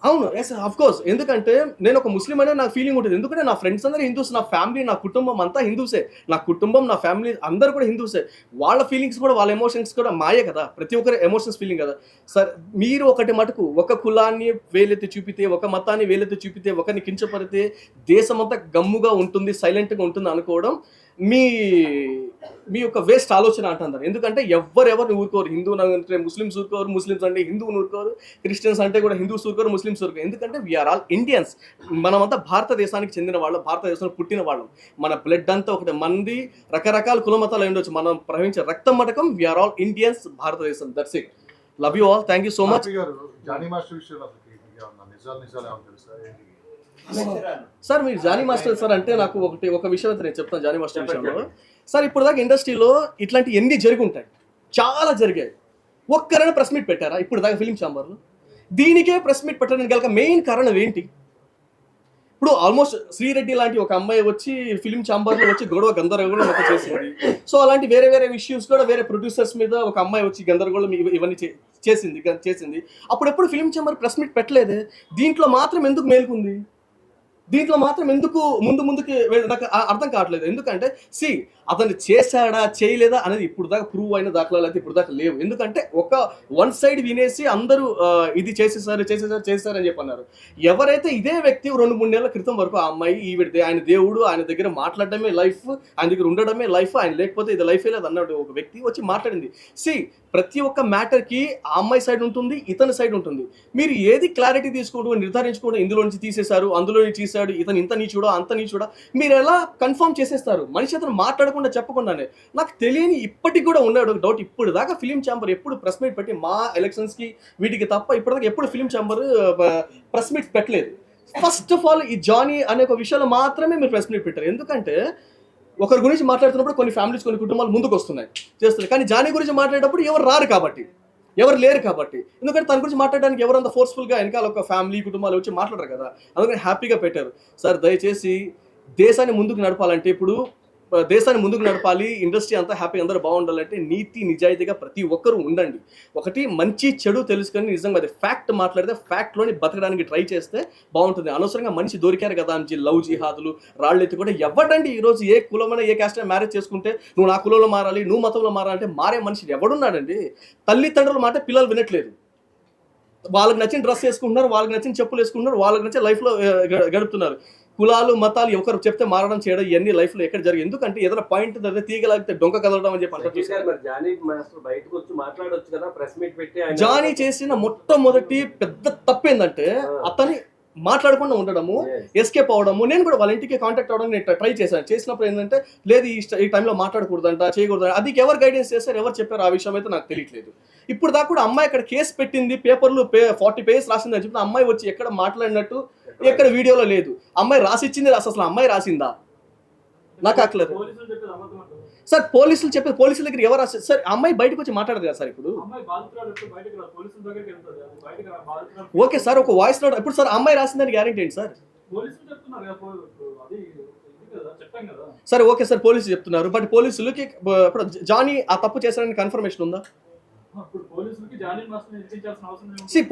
S4: అవును, ఎస్ ఆఫ్ కోర్స్. ఎందుకంటే నేను ఒక ముస్లిం అనే నాకు ఫీలింగ్ ఉంటుంది, ఎందుకంటే నా ఫ్రెండ్స్ అందరూ హిందూస్, నా ఫ్యామిలీ, నా కుటుంబం అంతా హిందూసే, నా కుటుంబం, నా ఫ్యామిలీ అందరూ కూడా హిందూసే. వాళ్ళ ఫీలింగ్స్ కూడా, వాళ్ళ ఎమోషన్స్ కూడా మాయే కదా, ప్రతి ఒక్కరి ఎమోషన్స్ ఫీలింగ్ కదా సార్. మీరు ఒకటి మటుకు ఒక కులాన్ని వేలెత్తి చూపితే, ఒక మతాన్ని వేలెత్తి చూపితే, ఒకరిని కించపడితే దేశమంతా గమ్ముగా ఉంటుంది, సైలెంట్గా ఉంటుంది అనుకోవడం మీ యొక్క వేస్ట్ ఆలోచన అంటున్నారు. ఎందుకంటే ఎవరెవరిని ఊరుకోరు, హిందూ అంటే ముస్లిమ్స్ ఊరుకోరు, ముస్లిమ్స్ అంటే హిందువుని ఊరుకోరు, క్రిస్టియన్స్ అంటే కూడా హిందూస్ ఊరుకోరు, ముస్లిమ్స్ ఊరుకోరు. ఎందుకంటే వీఆర్ ఆల్ ఇండియన్స్. మనమంతా భారతదేశానికి చెందిన వాళ్ళం, భారతదేశంలో పుట్టిన వాళ్ళం. మన బ్లడ్ అంతా ఒకటి, మంది రకరకాల కుల మతాలు ఉండొచ్చు, మనం ప్రవహించే రక్తం మటకం వీఆర్ ఆల్ ఇండియన్స్, భారతదేశం. That's it. Love you all, thank you so much.
S2: Jani master విషయంలో నిజాలు ఏమన్నా తెలుసా?
S4: సార్ మీరు జానీ మాస్టర్ సార్ అంటే నాకు ఒక విషయం అయితే నేను చెప్తాను జానీ మాస్టర్ విషయంలో. సార్ ఇప్పుడు దాకా ఇండస్ట్రీలో ఇట్లాంటి ఎన్ని జరిగి ఉంటాయి, చాలా జరిగాయి. ఒక్కరైనా ప్రెస్ మీట్ పెట్టారా ఇప్పుడు దాకా ఫిలిం ఛాంబర్లో? దీనికే ప్రెస్ మీట్ పెట్టడానికి గల మెయిన్ కారణం ఏంటి? ఇప్పుడు ఆల్మోస్ట్ శ్రీరెడ్డి లాంటి ఒక అమ్మాయి వచ్చి ఫిలిం ఛాంబర్లో వచ్చి గందరగోళం ఒక చేసింది. సో అలాంటి వేరే వేరే ఇష్యూస్ కూడా వేరే ప్రొడ్యూసర్స్ మీద ఒక అమ్మాయి వచ్చి గందరగోళం ఇవన్నీ చేసింది. అప్పుడెప్పుడు ఫిలిం ఛాంబర్ ప్రెస్ మీట్ పెట్టలేదే? దీంట్లో మాత్రం ఎందుకు మేలుకుంది? దీంట్లో మాత్రం ఎందుకు ముందుకి నాకు అర్థం కావట్లేదు. ఎందుకంటే అతను చేశాడా చేయలేదా అనేది ఇప్పుడు దాకా ప్రూవ్ అయిన దాఖలాలు అయితే ఇప్పుడు దాకా లేవు. ఎందుకంటే ఒక వన్ సైడ్ వినేసి అందరూ ఇది చేసేసారు అని చెప్పి అన్నారు. ఎవరైతే ఇదే వ్యక్తి 2-3 నెలల క్రితం వరకు ఆ అమ్మాయి ఈవిడితే, ఆయన దేవుడు, ఆయన దగ్గర మాట్లాడడమే లైఫ్, ఆయన దగ్గర ఉండడమే లైఫ్, ఆయన లేకపోతే ఇది లైఫే లేదు అన్నాడు ఒక వ్యక్తి వచ్చి మాట్లాడింది. ప్రతి ఒక్క మ్యాటర్కి ఆ అమ్మాయి సైడ్ ఉంటుంది, ఇతని సైడ్ ఉంటుంది. మీరు ఏది క్లారిటీ తీసుకుంటూ నిర్ధారించుకుంటూ ఇందులో నుంచి తీసేశారు, అందులో నుంచి తీసాడు, ఇతను ఇంత నీచుడా అంత నీచుడా, మీరు ఎలా కన్ఫర్మ్ చేసేస్తారు? మనిషి అతను మాట్లాడకుండా చెప్పకుండానే. నాకు తెలియని ఇప్పటికి కూడా ఉన్నాడు ఒక డౌట్. ఇప్పుడు దాకా ఫిలిం ఛాంబర్ ఎప్పుడు ప్రెస్ మీట్ పెట్టి, మా ఎలక్షన్స్కి వీటికి తప్ప ఇప్పటిదాకా ఎప్పుడు ఫిలిం ఛాంబర్ ప్రెస్ మీట్ పెట్టలేదు. ఫస్ట్ ఆఫ్ ఆల్ ఈ జానీ అనే ఒక విషయంలో మాత్రమే మీరు ప్రెస్ మీట్ పెట్టారు. ఎందుకంటే ఒకరి గురించి మాట్లాడుతున్నప్పుడు కొన్ని ఫ్యామిలీస్, కొన్ని కుటుంబాలు ముందుకు వస్తున్నాయి, చేస్తున్నాయి. కానీ జానీ గురించి మాట్లాడేటప్పుడు ఎవరు రారు కాబట్టి, ఎవరు లేరు కాబట్టి. ఎందుకంటే తన గురించి మాట్లాడడానికి ఎవరంత ఫోర్స్ఫుల్గా వెనకాల ఒక ఫ్యామిలీ, కుటుంబాలు వచ్చి మాట్లాడరు కదా. అందుకని హ్యాపీగా పెట్టారు. సార్ దయచేసి దేశాన్ని ముందుకు నడపాలంటే, ఇప్పుడు దేశాన్ని ముందుకు నడపాలి, ఇండస్ట్రీ అంతా హ్యాపీ, అందరూ బాగుండాలంటే నీతి నిజాయితీగా ప్రతి ఒక్కరూ ఉండండి. ఒకటి మంచి చెడు తెలుసుకొని నిజంగా అది ఫ్యాక్ట్ మాట్లాడితే ఫ్యాక్ట్లోని బతకడానికి ట్రై చేస్తే బాగుంటుంది. అనవసరంగా మనిషి దొరికారు కదా అని లవ్ జిహాదులు రాళ్ళెత్తి కూడా ఎవడండి ఈరోజు ఏ కులమైనా ఏ క్యాస్ట్ మ్యారేజ్ చేసుకుంటే నువ్వు నా కులంలో మారాలి, నువ్వు మతంలో మారాలంటే మారే మనిషి ఎవడున్నాడండి? తల్లిదండ్రుల మాట పిల్లలు వినట్లేదు. వాళ్ళకి నచ్చిన డ్రెస్ వేసుకుంటున్నారు, వాళ్ళకి నచ్చిన చెప్పులు వేసుకుంటున్నారు, వాళ్ళకి నచ్చిన లైఫ్లో గడుపుతున్నారు. కులాలు మతాలు ఒకరు చెప్తే మారడం చేయడం ఇవన్నీ లైఫ్లో ఎక్కడ జరిగింది? ఎందుకంటే ఏదైనా పాయింట్ దగ్గర తీగలాగితే డొంక కదలడం అని చెప్పి అంటారు. జానీ చేసిన మొట్టమొదటి పెద్ద తప్పు ఏంటంటే అతని మాట్లాడకుండా ఉండడము, ఎస్కేప్ అవడము. నేను కూడా వాళ్ళ ఇంటికి కాంటాక్ట్ అవ్వడం నేను ట్రై చేసినప్పుడు ఏంటంటే లేదు ఈ టైంలో మాట్లాడకూడదంట, చేయకూడదు. అది ఎవరు గైడెన్స్ చేశారు, ఎవరు చెప్పారు ఆ విషయం అయితే నాకు తెలియట్లేదు. ఇప్పుడు దాకా కూడా అమ్మాయి అక్కడ కేసు పెట్టింది, పేపర్లు 40 పేజెస్ రాసింది అని చెప్పి అమ్మాయి వచ్చి ఎక్కడ మాట్లాడినట్టు ఎక్కడ వీడియోలో లేదు. అమ్మాయి రాసిచ్చింది అసలు అమ్మాయి రాసిందా నాకు అక్కలేదు సార్. పోలీసులు చెప్పేది, పోలీసుల దగ్గర ఎవరు రాశారు సార్? అమ్మాయి బయటకు వచ్చి మాట్లాడదు కదా సార్. ఇప్పుడు ఓకే సార్, ఒక వాయిస్ నోట్ ఇప్పుడు సార్ అమ్మాయి రాసిందని గ్యారెంటీ ఏంటి సార్? సరే ఓకే సార్, పోలీసులు చెప్తున్నారు. బట్ పోలీసులకి ఇప్పుడు జానీ ఆ తప్పు చేశారని కన్ఫర్మేషన్ ఉందా?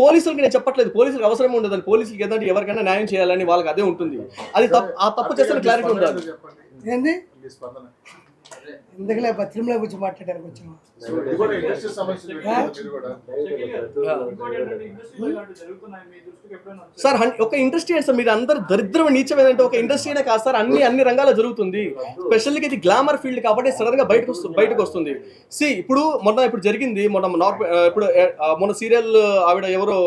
S4: పోలీసులకి నేను చెప్పట్లేదు, పోలీసులకు అవసరం ఉండదు. పోలీసులకి ఏదంటే ఎవరికైనా న్యాయం చేయాలని వాళ్ళకి అదే ఉంటుంది. అది ఆ తప్పు చేసిన క్లారిటీ ఉండాలి.
S1: ఏంది ఎందుకులే తిరుమల గురించి మాట్లాడడానికి వచ్చాము సార్. ఒక ఇండస్ట్రీ అంటే సార్ మీరు అందరు దరిద్రం నీచం ఏదంటే ఒక ఇండస్ట్రీనే కాదు సార్, అన్ని రంగాల్లో జరుగుతుంది. స్పెషల్గా ఇది గ్లామర్ ఫీల్డ్ కాబట్టి సడన్ గా బయటకు వస్తుంది. ఇప్పుడు జరిగింది మొన్న సీరియల్ ఆవిడ ఎవరో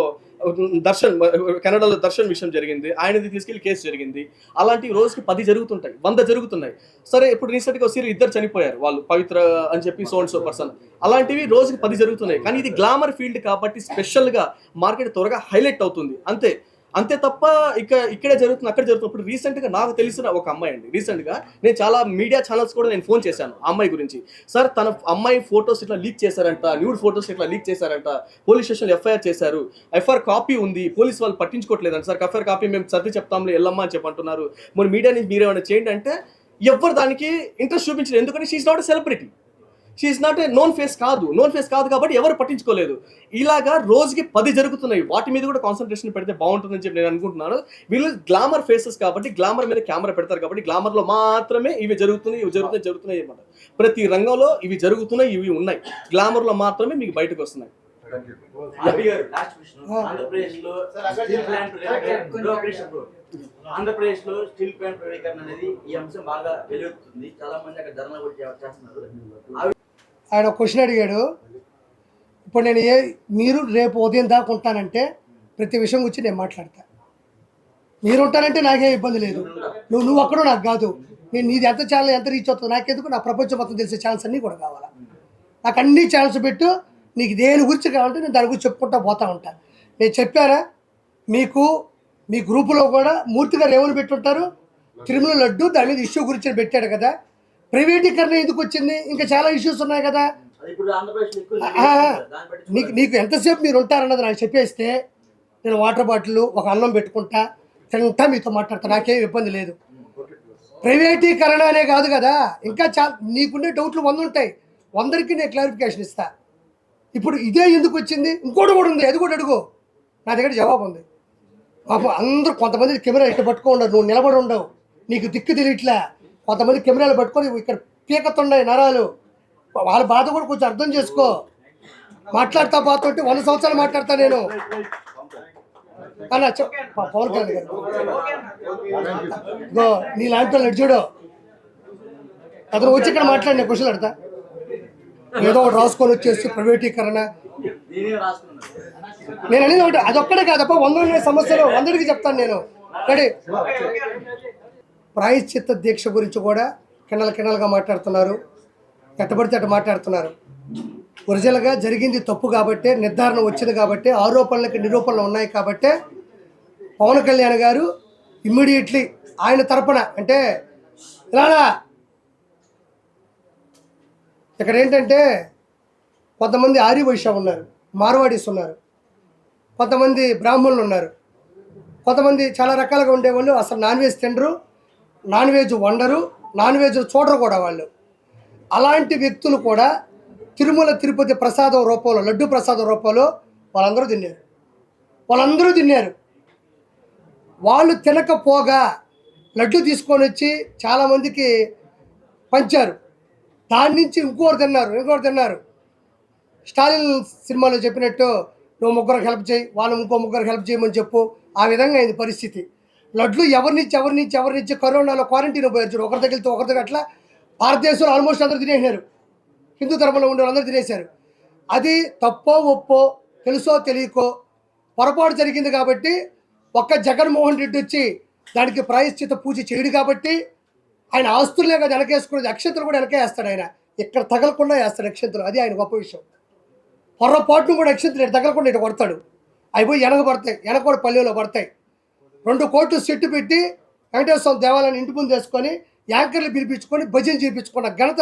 S1: కెనడాలో దర్శన్ విషయం జరిగింది, ఆయనది తీసుకెళ్లి కేసు జరిగింది. అలాంటివి రోజుకి 10 జరుగుతుంటాయి, 100 జరుగుతున్నాయి. సరే ఇప్పుడు రీసెంట్గా సీరియల్ 2 చనిపోయారు వాళ్ళు, పవిత్ర అని చెప్పి సో అండ్ సో పర్సన్. అలాంటివి రోజుకి 10 జరుగుతున్నాయి. కానీ ఇది గ్లామర్ ఫీల్డ్ కాబట్టి స్పెషల్గా మార్కెట్ త్వరగా హైలైట్ అవుతుంది అంతే.
S4: అంతే తప్ప ఇక్కడే జరుగుతుంది అక్కడ జరుగుతుంది. ఇప్పుడు రీసెంట్గా నాకు తెలిసిన ఒక అమ్మాయి అండి, రీసెంట్గా నేను చాలా మీడియా ఛానల్స్ కూడా నేను ఫోన్ చేశాను ఆ అమ్మాయి గురించి. సార్ తన అమ్మాయి ఫొటోస్ ఇట్లా లీక్ చేశారంట, న్యూడ్ ఫొటోస్ ఇట్లా లీక్ చేశారంట, పోలీస్ స్టేషన్లో ఎఫ్ఐఆర్ చేశారు, ఎఫ్ఐఆర్ కాపీ ఉంది, పోలీస్ వాళ్ళు పట్టించుకోవట్లేదంట సార్, ఎఫ్ఐఆర్ కాపీ మేము సర్ది చెప్తాంలే వెళ్ళమ్మా అని చెప్పి అంటున్నారు, మరి మీడియా నుంచి మీరేమైనా చేయండి అంటే ఎవరు దానికి ఇంట్రెస్ట్ చూపించలేదు. ఎందుకంటే she's not a celebrity, she's not a known face కాదు కాబట్టి ఎవరు పట్టించుకోలేదు. ఇలాగా రోజుకి 10 జరుగుతున్నాయి, వాటి మీద కూడా కాన్సన్ట్రేషన్ పెడితే బాగుంటుందని చెప్పి నేను అనుకుంటున్నాను. వీళ్ళు గ్లామర్ ఫేసెస్ కాబట్టి గ్లామర్ మీద కెమెరా పెడతారు కాబట్టి గ్లామర్లో మాత్రమే ఇవి జరుగుతున్నాయి అన్నమాట. ప్రతి రంగంలో ఇవి జరుగుతున్నాయి, ఇవి ఉన్నాయి, గ్లామర్లో మాత్రమే మీకు బయటకు వస్తున్నాయి.
S5: ఆంధ్రప్రదేశ్ లో స్టీల్ ప్లాంట్ ప్రైవేటీకరణ అనేది ఈ అంశం బాగా వెలుగుతుంది. చాలా మంది అక్కడ ధర్నా కూడా చేస్తున్నారు.
S1: ఆయన క్వశ్చన్ అడిగాడు. ఇప్పుడు నేను మీరు రేపు ఉదయం దాకా ఉంటానంటే ప్రతి విషయం గురించి నేను మాట్లాడతా. మీరు ఉంటానంటే నాకేం ఇబ్బంది లేదు. నువ్వు అక్కడ నాకు కాదు, నేను నీది ఎంత ఛానల్ ఎంత రీచ్ అవుతుందో నాకెందుకు, నా ప్రపంచం మొత్తం తెలిసే ఛానల్స్ అన్నీ కూడా కావాలా. నాకు అన్ని ఛానల్స్ పెట్టు, నీకు దేని గురించి కావాలంటే నేను దాని గురించి చెప్పుకుంటా పోతా ఉంటాను. నేను చెప్పారా మీకు, మీ గ్రూపులో కూడా మూర్తి గారు ఏమని పెట్టుంటారు, తిరుమల లడ్డు దాని మీద ఇష్యూ గురించి పెట్టాడు కదా. ప్రైవేటీకరణ ఎందుకు వచ్చింది, ఇంకా చాలా ఇష్యూస్ ఉన్నాయి కదా. నీకు ఎంతసేపు మీరు ఉంటారన్నది నాకు చెప్పేస్తే నేను వాటర్ బాటిల్ ఒక అన్నం పెట్టుకుంటా తింటా మీతో మాట్లాడతా, నాకేం ఇబ్బంది లేదు. ప్రైవేటీకరణ అనే కాదు కదా, ఇంకా చాలా నీకుండే డౌట్లు 100 ఉంటాయి, 100కి నేను క్లారిఫికేషన్ ఇస్తా. ఇప్పుడు ఇదే ఎందుకు వచ్చింది, ఇంకోటి కూడా ఉంది, అది కూడా అడుగు, నా దగ్గర జవాబు ఉంది. పాపం అందరూ కొంతమంది కెమెరా ఇట్లా పట్టుకో ఉండవు, నువ్వు నిలబడి ఉండవు, నీకు దిక్కు తెలియట్లే. కొంతమంది కెమెరాలు పట్టుకొని ఇక్కడ పీకతుండే నరాలు, వాళ్ళ బాధ కూడా కొంచెం అర్థం చేసుకో. మాట్లాడతా పోతుంటే 100 సంవత్సరాలు మాట్లాడతా నేను. అలా పవన్ కళ్యాణ్ గారు నీ లాంటి వాళ్ళు చూడు, అతను వచ్చి ఇక్కడ మాట్లాడిన క్వశ్చన్ అడతా, ఏదో ఒకటి రాసుకొని వచ్చేసి ప్రైవేటీకరణ. నేను అనేది ఒకటి, అదొక్కడే కాదప్ప 100 సమస్యలు 100కి చెప్తాను నేను. రెడీ. ప్రాయశ్చిత్త దీక్ష గురించి కూడా కిన్నలుగా మాట్లాడుతున్నారు, ఎట్టబడితే అట్ట మాట్లాడుతున్నారు. ఒరిజినల్గా జరిగింది తప్పు కాబట్టి, నిర్ధారణ వచ్చింది కాబట్టి, ఆరోపణలకి నిరూపణలు ఉన్నాయి కాబట్టి పవన్ కళ్యాణ్ గారు ఇమ్మీడియట్లీ ఆయన తరపున అంటే ఇలా ఇక్కడ ఏంటంటే కొంతమంది ఆర్యవైశ్య ఉన్నారు, మార్వాడీస్ ఉన్నారు, కొంతమంది బ్రాహ్మణులు ఉన్నారు, కొంతమంది చాలా రకాలుగా ఉండేవాళ్ళు అసలు నాన్ వెజ్ తినరు, నాన్ వెజ్ వండరు, నాన్ వెజ్ చూడరు కూడా వాళ్ళు. అలాంటి వ్యక్తులు కూడా తిరుమల తిరుపతి ప్రసాదం రూపంలో, లడ్డు ప్రసాదం రూపంలో వాళ్ళందరూ తిన్నారు. వాళ్ళు తినకపోగా లడ్డు తీసుకొని వచ్చి చాలామందికి పంచారు, దాని నుంచి ఇంకోరు తిన్నారు. స్టాలిన్ సినిమాలో చెప్పినట్టు నువ్వు ముగ్గురికి హెల్ప్ చేయి, వాళ్ళు ఇంకో ముగ్గురికి హెల్ప్ చేయమని చెప్పు, ఆ విధంగా అయింది పరిస్థితి. లడ్లు ఎవరినిచ్చి కరోనాలో క్వారంటైన్ పోయారు చూడు, ఒకరి తగిలితే ఒకరి అట్లా భారతదేశంలో ఆల్మోస్ట్ అందరూ తినేసినారు, హిందూ ధర్మంలో ఉండే అందరూ తినేశారు. అది తప్పో ఒప్పో తెలుసో తెలియకో పొరపాటు జరిగింది కాబట్టి ఒక్క జగన్మోహన్ రెడ్డి వచ్చి దానికి ప్రాయశ్చిత పూజ చేయడు కాబట్టి ఆయన ఆస్తులే కదా వెనకేసుకునేది, అక్షంతలు కూడా వెనకే వేస్తాడు ఆయన, ఇక్కడ తగలకుండా వేస్తాడు అక్షంతలు, అది ఆయన గొప్ప విషయం. పొరపాటును కూడా అక్షంతలు తగలకుండా ఇటు కొడతాడు, అవి పోయి వెనక కూడా పల్లెలో పడతాయి. 2 కోట్లు సెట్టు పెట్టి వెంకటేశ్వర దేవాలయాన్ని ఇంటి ముందు వేసుకొని యాంకర్లు పిలిపించుకొని భజన చేయించుకున్న ఘనత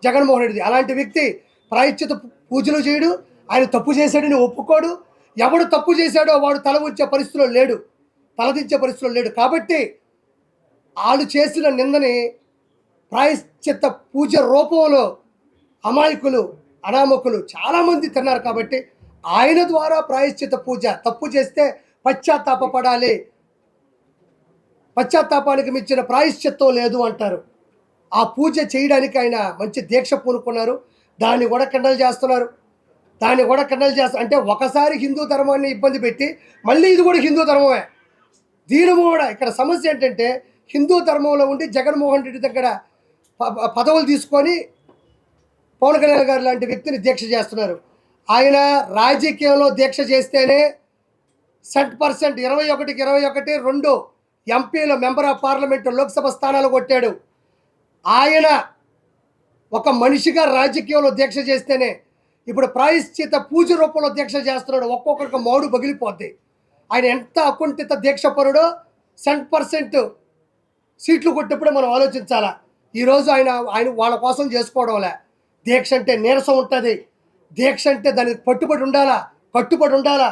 S1: జగన్మోహన్ రెడ్డిది. అలాంటి వ్యక్తి ప్రాయశ్చిత పూజలు చేయడు, ఆయన తప్పు చేశాడని ఒప్పుకోడు, ఎవడు తప్పు చేశాడో వాడు తలదించే పరిస్థితిలో లేడు. కాబట్టి వాళ్ళు చేసిన నిందని ప్రాయశ్చిత్త పూజ రూపంలో అమాయకులు అనామకులు చాలామంది తిన్నారు కాబట్టి ఆయన ద్వారా ప్రాయశ్చిత్త పూజ, తప్పు చేస్తే పశ్చాత్తాపడాలి, పశ్చాత్తాపానికి మించిన ప్రాయశ్చిత్తం లేదు అంటారు. ఆ పూజ చేయడానికి ఆయన మంచి దీక్ష పూనుకున్నారు, దాన్ని కూడా కండలు చేస్తున్నారు. అంటే ఒకసారి హిందూ ధర్మాన్ని ఇబ్బంది పెట్టి మళ్ళీ ఇది కూడా హిందూ ధర్మమే. దీని కూడా ఇక్కడ సమస్య ఏంటంటే హిందూ ధర్మంలో ఉండి జగన్మోహన్ రెడ్డి దగ్గర పదవులు తీసుకొని పవన్ కళ్యాణ్ గారు లాంటి వ్యక్తిని దీక్ష చేస్తున్నారు. ఆయన రాజకీయంలో దీక్ష చేస్తేనే 100% 21కి 21 2 ఎంపీలు మెంబర్ ఆఫ్ పార్లమెంటు లోక్సభ స్థానాలు కొట్టాడు. ఆయన ఒక మనిషిగా రాజకీయంలో దీక్ష చేస్తేనే ఇప్పుడు ప్రాయశ్చిత పూజ రూపంలో దీక్ష చేస్తున్నాడు. ఒక్కొక్కరికి మౌడు పగిలిపోద్ది. ఆయన ఎంత అకుంఠిత దీక్షపరుడో 100% సీట్లు కొట్టినప్పుడే మనం ఆలోచించాలా. ఈరోజు ఆయన వాళ్ళ కోసం చేసుకోవడంలే. దీక్ష అంటే నీరసం ఉంటుంది, దీక్ష అంటే దానికి పట్టుబడి ఉండాలా, కట్టుబడి ఉండాలా,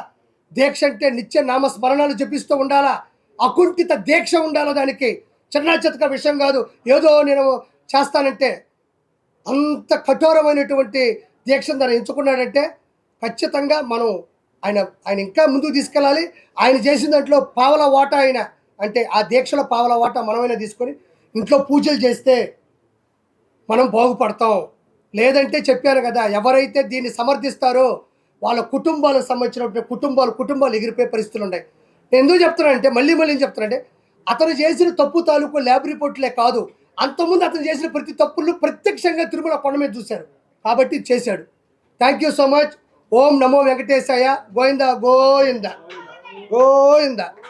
S1: దీక్ష అంటే నిత్య నామస్మరణాలు జపిస్తూ ఉండాలా, అకుంఠిత దీక్ష ఉండాలా. దానికి చిన్న చితక విషయం కాదు, ఏదో నేను చేస్తానంటే. అంత కఠోరమైనటువంటి దీక్షను దాన్ని ఎంచుకున్నాడంటే ఖచ్చితంగా మనం ఆయన ఇంకా ముందుకు తీసుకెళ్ళాలి. ఆయన చేసిన దాంట్లో పావల వాటా ఆయన అంటే ఆ దీక్షలో పావల వాటా మనమైనా తీసుకొని ఇంట్లో పూజలు చేస్తే మనం బాగుపడతాం. లేదంటే చెప్పాను కదా, ఎవరైతే దీన్ని సమర్థిస్తారో వాళ్ళ కుటుంబాలకు సంబంధించినటువంటి కుటుంబాలు ఎగిరిపోయే పరిస్థితులు ఉన్నాయి. నేను ఎందుకు చెప్తున్నానంటే మళ్ళీ చెప్తున్నానంటే అతను చేసిన తప్పు తాలూకు ల్యాబ్ రిపోర్ట్లే కాదు, అంతకుముందు అతను చేసిన ప్రతి తప్పులు ప్రత్యక్షంగా తిరుమల కొండ మీద చూశారు కాబట్టి చేశాడు. Thank you so much. ఓం నమో వెంకటేశాయ. గోవింద గోవింద గోవింద.